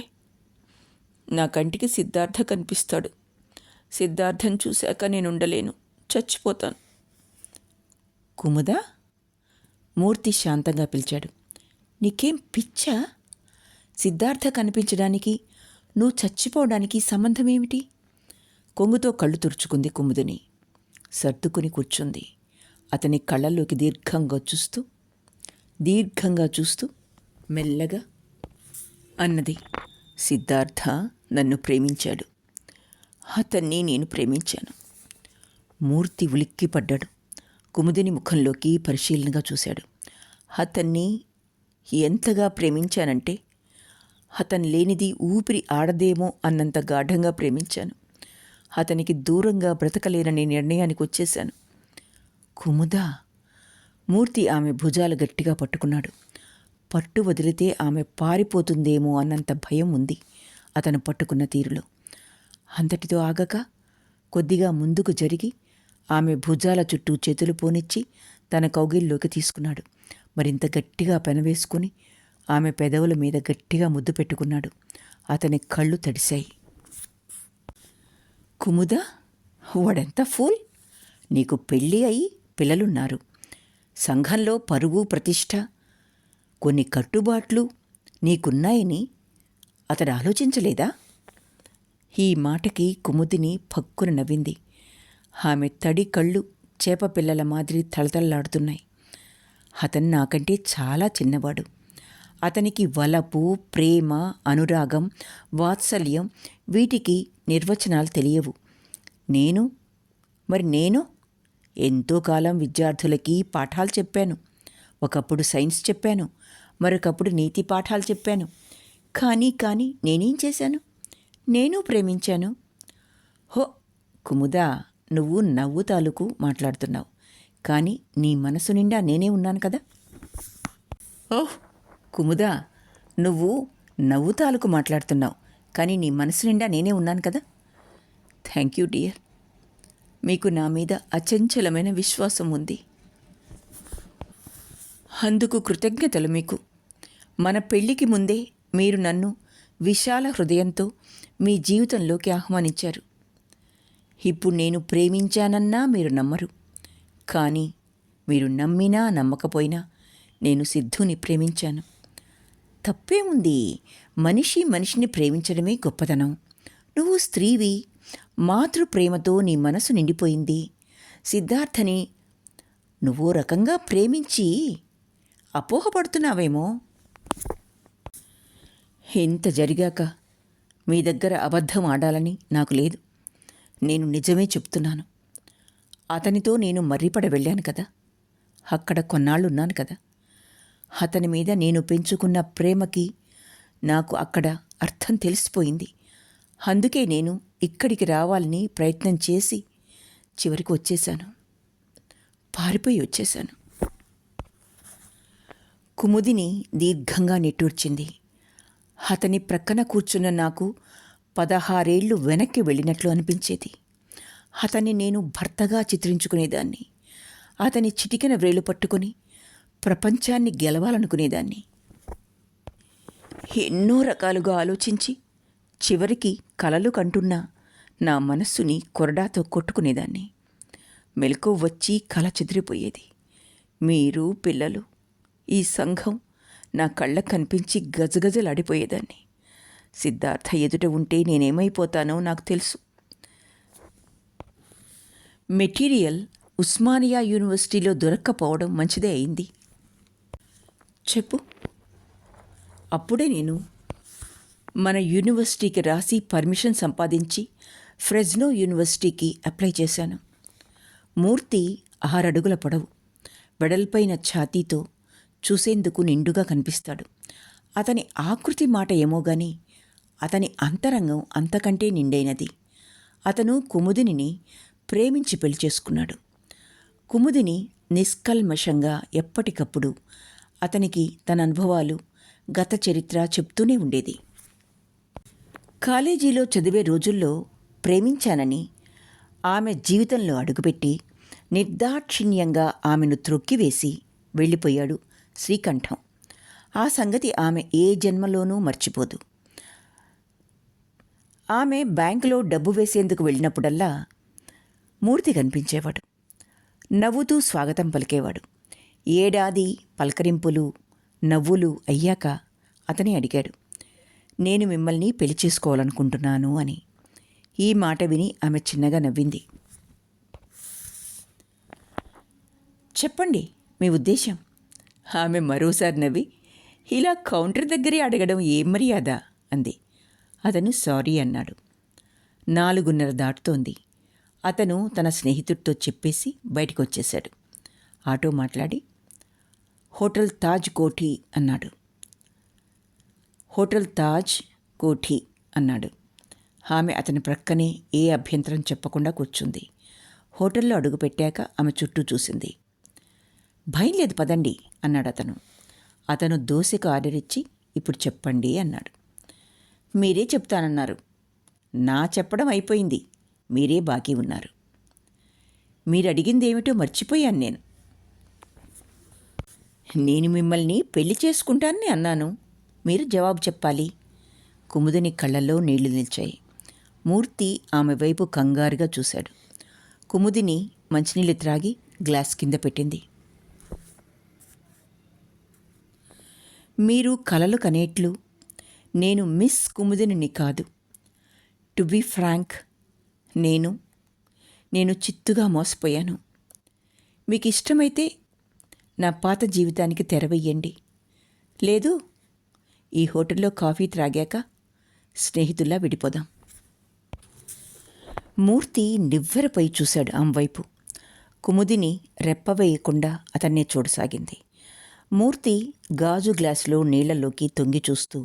S1: నా కంటికి సిద్ధార్థ కనిపిస్తాడు. సిద్ధార్థను చూశాక నేను ఉండలేను, చచ్చిపోతాను. కుముదా? మూర్తి శాంతంగా పిలిచాడు. నీకేం పిచ్చా? సిద్ధార్థ కనిపించడానికి నువ్వు చచ్చిపోవడానికి సంబంధమేమిటి? కొంగుతో కళ్ళు తుడుచుకుంది కుముదిని. సర్దుకుని కూర్చుంది. అతని కళ్ళల్లోకి దీర్ఘంగా చూస్తూ మెల్లగా అన్నది. సిద్ధార్థ నన్ను ప్రేమించాడు. అతన్ని నేను ప్రేమించాను. మూర్తి ఉలిక్కిపడ్డాడు. కుముదిని ముఖంలోకి పరిశీలనగా చూశాడు. అతన్ని ఎంతగా ప్రేమించానంటే అతను లేనిది ఊపిరి ఆడదేమో అన్నంత గాఢంగా ప్రేమించాను. అతనికి దూరంగా బ్రతకలేనని నిర్ణయానికి వచ్చేశాను. కుముదా? మూర్తి ఆమె భుజాలు గట్టిగా పట్టుకున్నాడు. పట్టు వదిలితే ఆమె పారిపోతుందేమో అన్నంత భయం ఉంది అతను పట్టుకున్న తీరులో. అంతటితో ఆగక కొద్దిగా ముందుకు జరిగి ఆమె భుజాల చుట్టూ చేతులు పోనిచ్చి తన కౌగిల్లోకి తీసుకున్నాడు. మరింత గట్టిగా పెనవేసుకుని ఆమె పెదవుల మీద గట్టిగా ముద్దు పెట్టుకున్నాడు. అతని కళ్ళు తడిశాయి. కుముదా, వాడెంత ఫూల్! నీకు పెళ్ళి అయి పిల్లలున్నారు, సంఘంలో పరువు ప్రతిష్ట, కొన్ని కట్టుబాట్లు నీకున్నాయని అతడు ఆలోచించలేదా? ఈ మాటకి కుముదిని పక్కున నవ్వింది. ఆమె తడి కళ్ళు చేపపిల్లల మాదిరి తళతళలాడుతున్నాయి. అతను నాకంటే చాలా చిన్నవాడు. అతనికి వలపు, ప్రేమ, అనురాగం, వాత్సల్యం వీటికి నిర్వచనాలు తెలియవు. నేను ఎంతో కాలం విద్యార్థులకి పాఠాలు చెప్పాను. ఒకప్పుడు సైన్స్ చెప్పాను, మరొకప్పుడు నీతి పాఠాలు చెప్పాను. కానీ నేనేం చేశాను? నేను ప్రేమించాను. హో కుముదా, నువ్వు నవ్వు తాలూకు మాట్లాడుతున్నావు, కానీ నీ మనసు నిండా నేనే ఉన్నాను కదా. ఓహ్ కుముదా, నువ్వు నవ్వు తాలూకు మాట్లాడుతున్నావు, కానీ నీ మనసు నిండా నేనే ఉన్నాను కదా. Thank you dear. మీకు నా మీద అచంచలమైన విశ్వాసం ఉంది. అందుకు కృతజ్ఞతలు మీకు. మన పెళ్లికి ముందే మీరు నన్ను విశాల హృదయంతో మీ జీవితంలోకి ఆహ్వానించారు. ఇప్పుడు నేను ప్రేమించానన్నా మీరు నమ్మరు. కానీ మీరు నమ్మినా నమ్మకపోయినా నేను సిద్ధుని ప్రేమించాను. తప్పేముంది? మనిషిని ప్రేమించడమే గొప్పతనం. నువ్వు స్త్రీవి, మాతృప్రేమతో నీ మనసు నిండిపోయింది. సిద్ధార్థని నువ్వో రకంగా ప్రేమించి అపోహపడుతున్నావేమో. ఇంత జరిగాక మీ దగ్గర అబద్ధం ఆడాలని నాకు లేదు. నేను నిజమే చెప్తున్నాను. అతనితో నేను మర్రిపడ వెళ్ళాను కదా, అక్కడ కొన్నాళ్ళున్నాను కదా. అతని మీద నేను పెంచుకున్న ప్రేమకి నాకు అక్కడ అర్థం తెలిసిపోయింది. అందుకే నేను ఇక్కడికి రావాలని ప్రయత్నం చేసి చివరికి వచ్చేశాను. పారిపోయి వచ్చేశాను. కుముదిని దీర్ఘంగా నిట్టూర్చింది. అతని ప్రక్కన కూర్చున్న నాకు 16 ఏళ్లు వెనక్కి వెళ్ళినట్లు అనిపించేది. అతన్ని నేను భర్తగా చిత్రించుకునేదాన్ని. అతని చిటికెన వ్రేలు పట్టుకుని ప్రపంచాన్ని గెలవాలనుకునేదాన్ని. ఎన్నో రకాలుగా ఆలోచించి చివరికి కలలు కంటున్న నా మనస్సుని కొరడాతో కొట్టుకునేదాన్ని. మెలకువ వచ్చి కల చెదిరిపోయేది. మీరు, పిల్లలు, ఈ సంఘం నా కళ్ళకు కనిపించి గజగజలాడిపోయేదాన్ని. సిద్ధార్థ ఎదుట ఉంటే నేనేమైపోతానో నాకు తెలుసు. మెటీరియల్ ఉస్మానియా యూనివర్సిటీలో దొరక్కపోవడం మంచిదే అయింది. చెప్పు. అప్పుడే నేను మన యూనివర్సిటీకి రాసి పర్మిషన్ సంపాదించి ఫ్రెజ్నో యూనివర్సిటీకి అప్లై చేశాను. మూర్తి 6 అడుగుల పొడవు, వెడల్పైన ఛాతీతో చూసేందుకు నిండుగా కనిపిస్తాడు. అతని ఆకృతి మాట ఏమో గాని అతని అంతరంగం అంతకంటే నిండైనది. అతను కుముదిని ప్రేమించి పెళ్లి చేసుకున్నాడు. కుముదిని నిష్కల్మషంగా ఎప్పటికప్పుడు అతనికి తన అనుభవాలు, గత చరిత్ర చెప్తూనే ఉండేది. కాలేజీలో చదివే రోజుల్లో ప్రేమించానని ఆమె జీవితంలో అడుగుపెట్టి నిర్దాక్షిణ్యంగా ఆమెను త్రొక్కివేసి వెళ్ళిపోయాడు శ్రీకంఠం. ఆ సంగతి ఆమె ఏ జన్మలోనూ మర్చిపోదు. ఆమె బ్యాంకులో డబ్బు వేసేందుకు వెళ్ళినప్పుడల్లా మూర్తి కనిపించేవాడు. నవ్వుతూ స్వాగతం పలికేవాడు. ఏడాది పలకరింపులు, నవ్వులు అయ్యాక అతనే అడిగాడు, నేను మిమ్మల్ని పెళ్లి చేసుకోవాలనుకుంటున్నాను అని. ఈ మాట విని ఆమె చిన్నగా నవ్వింది. చెప్పండి మీ ఉద్దేశం. ఆమె మరోసారి నవ్వి, ఇలా కౌంటర్ దగ్గరే అడగడం ఏం మర్యాద అంది. అతను సారీ అన్నాడు. 4:30 దాటుతోంది. అతను తన స్నేహితుడితో చెప్పేసి బయటికి వచ్చేశాడు. ఆటో మాట్లాడి హోటల్ తాజ్ కోఠి అన్నాడు. హోటల్ తాజ్ కోఠి అన్నాడు. ఆమె అతని ప్రక్కనే ఏ అభ్యంతరం చెప్పకుండా కూర్చుంది. హోటల్లో అడుగుపెట్టాక ఆమె చుట్టూ చూసింది. భయం లేదు పదండి అన్నాడు అతను. అతను దోశకు ఆర్డర్ ఇచ్చి ఇప్పుడు చెప్పండి అన్నాడు. మీరే చెప్తానన్నారు. నా చెప్పడం అయిపోయింది, మీరే బాకీ ఉన్నారు. మీరు అడిగిందేమిటో మర్చిపోయాను నేను మిమ్మల్ని పెళ్లి చేసుకుంటానని అన్నాను, మీరు జవాబు చెప్పాలి. కుముదిని కళ్ళల్లో నీళ్లు నిలిచాయి. మూర్తి ఆమె వైపు కంగారుగా చూశాడు. కుముదిని మంచినీళ్ళు త్రాగి గ్లాస్ కింద పెట్టింది. మీరు కలలు కనేట్లు నేను మిస్ కుముదిని కాదు. టు బీ ఫ్రాంక్, నేను చిత్తుగా మోసపోయాను. మీకు ఇష్టమైతే నా పాత జీవితానికి తెరవెయ్యండి. లేదు, ఈ హోటల్లో కాఫీ త్రాగాక స్నేహితుల్లా విడిపోదాం. మూర్తి నివ్వెరపై చూశాడు ఆమె వైపు. కుముదిని రెప్పవేయకుండా అతన్నే చూడసాగింది. మూర్తి గాజు గ్లాసులో నీళ్లలోకి తొంగి చూస్తూ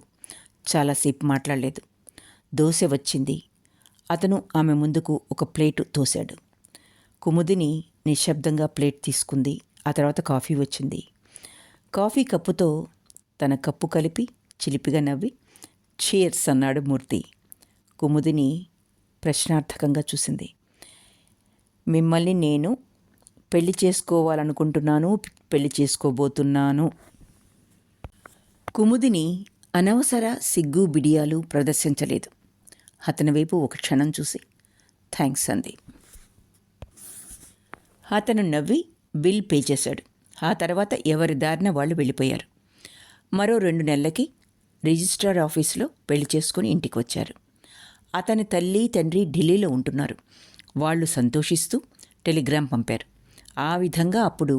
S1: చాలాసేపు మాట్లాడలేదు. దోశ వచ్చింది. అతను ఆమె ముందుకు ఒక ప్లేటు తోశాడు. కుముదిని నిశ్శబ్దంగా ప్లేట్ తీసుకుంది. ఆ తర్వాత కాఫీ వచ్చింది. కాఫీ కప్పుతో తన కప్పు కలిపి చిలిపిగా నవ్వి చీర్స్ అన్నాడు మూర్తి. కుముదిని ప్రశ్నార్థకంగా చూసింది. మిమ్మల్ని నేను పెళ్లి చేసుకోవాలనుకుంటున్నాను, పెళ్లి చేసుకోబోతున్నాను. కుముదిని అనవసర సిగ్గు బిడియాలు ప్రదర్శించలేదు. అతని వైపు ఒక క్షణం చూసి థ్యాంక్స్ అంది. అతను నవ్వి బిల్ పే చేశాడు. ఆ తర్వాత ఎవరి దారిన వాళ్ళు వెళ్ళిపోయారు. మరో 2 నెలలకి రిజిస్ట్రార్ ఆఫీసులో పెళ్లి చేసుకుని ఇంటికి వచ్చారు. అతని తల్లి తండ్రి ఢిల్లీలో ఉంటున్నారు. వాళ్ళు సంతోషిస్తూ టెలిగ్రామ్ పంపారు. ఆ విధంగా అప్పుడు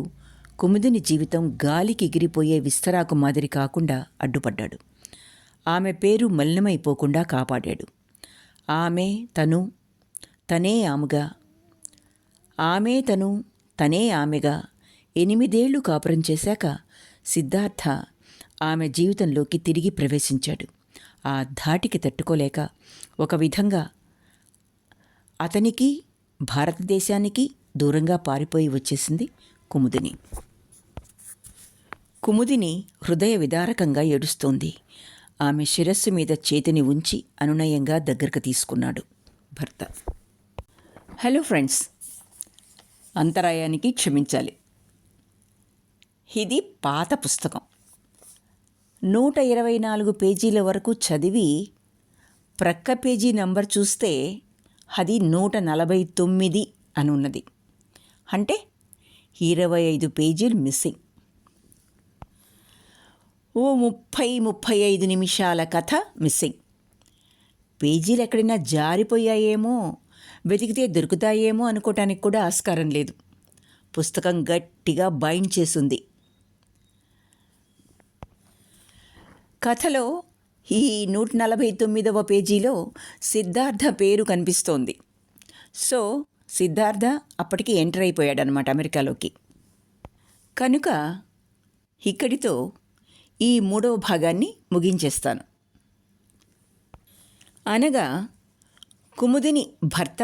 S1: కుముదిని జీవితం గాలికి ఎగిరిపోయే విస్తరాకు మాదిరి కాకుండా అడ్డుపడ్డాడు. ఆమె పేరు మలినమైపోకుండా కాపాడాడు. ఆమె తను తనే ఆమెగా, ఆమె తను తనే ఆమెగా 8 ఏళ్లు కాపురం చేశాక సిద్ధార్థ ఆమె జీవితంలోకి తిరిగి ప్రవేశించాడు. ఆ ధాటికి తట్టుకోలేక ఒక విధంగా అతనికి, భారతదేశానికి దూరంగా పారిపోయి వచ్చేసింది కుముదిని. కుముదిని హృదయ విదారకంగా ఏడుస్తోంది. ఆమె శిరస్సు మీద చేతిని ఉంచి అనునయంగా దగ్గరకు తీసుకున్నాడు భర్త. హలో ఫ్రెండ్స్, అంతరాయానికి క్షమించాలి. ఇది పాత పుస్తకం. 124 పేజీల వరకు చదివి ప్రక్క పేజీ నంబర్ చూస్తే అది 149 అని ఉన్నది. అంటే 25 పేజీలు మిస్సింగ్. ఓ 30-35 నిమిషాల కథ మిస్సింగ్. పేజీలు ఎక్కడైనా జారిపోయాయేమో, వెతికితే దొరుకుతాయేమో అనుకోవటానికి కూడా ఆస్కారం లేదు. పుస్తకం గట్టిగా బైండ్ చేసుంది. కథలో ఈ 149వ పేజీలో సిద్ధార్థ పేరు కనిపిస్తోంది. సో సిద్ధార్థ అప్పటికి ఎంటర్ అయిపోయాడనమాట అమెరికాలోకి. కనుక ఇక్కడితో ఈ 3వ భాగాన్ని ముగించేస్తాను. అనగా కుముదిని భర్త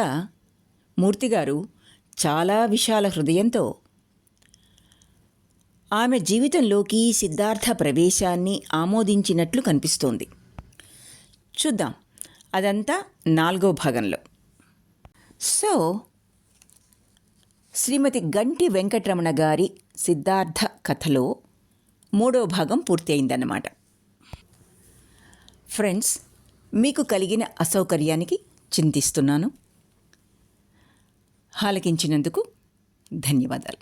S1: మూర్తిగారు చాలా విశాల హృదయంతో ఆమె జీవితంలోకి సిద్ధార్థ ప్రవేశాన్ని ఆమోదించినట్లు కనిపిస్తోంది. చూద్దాం అదంతా 4వ భాగంలో. సో శ్రీమతి గంటి వెంకటరమణ గారి సిద్ధార్థ కథలో 3వ భాగం పూర్తి అయిందన్నమాట. ఫ్రెండ్స్, మీకు కలిగిన అసౌకర్యానికి చింతిస్తున్నాను. ఆలకించినందుకు ధన్యవాదాలు.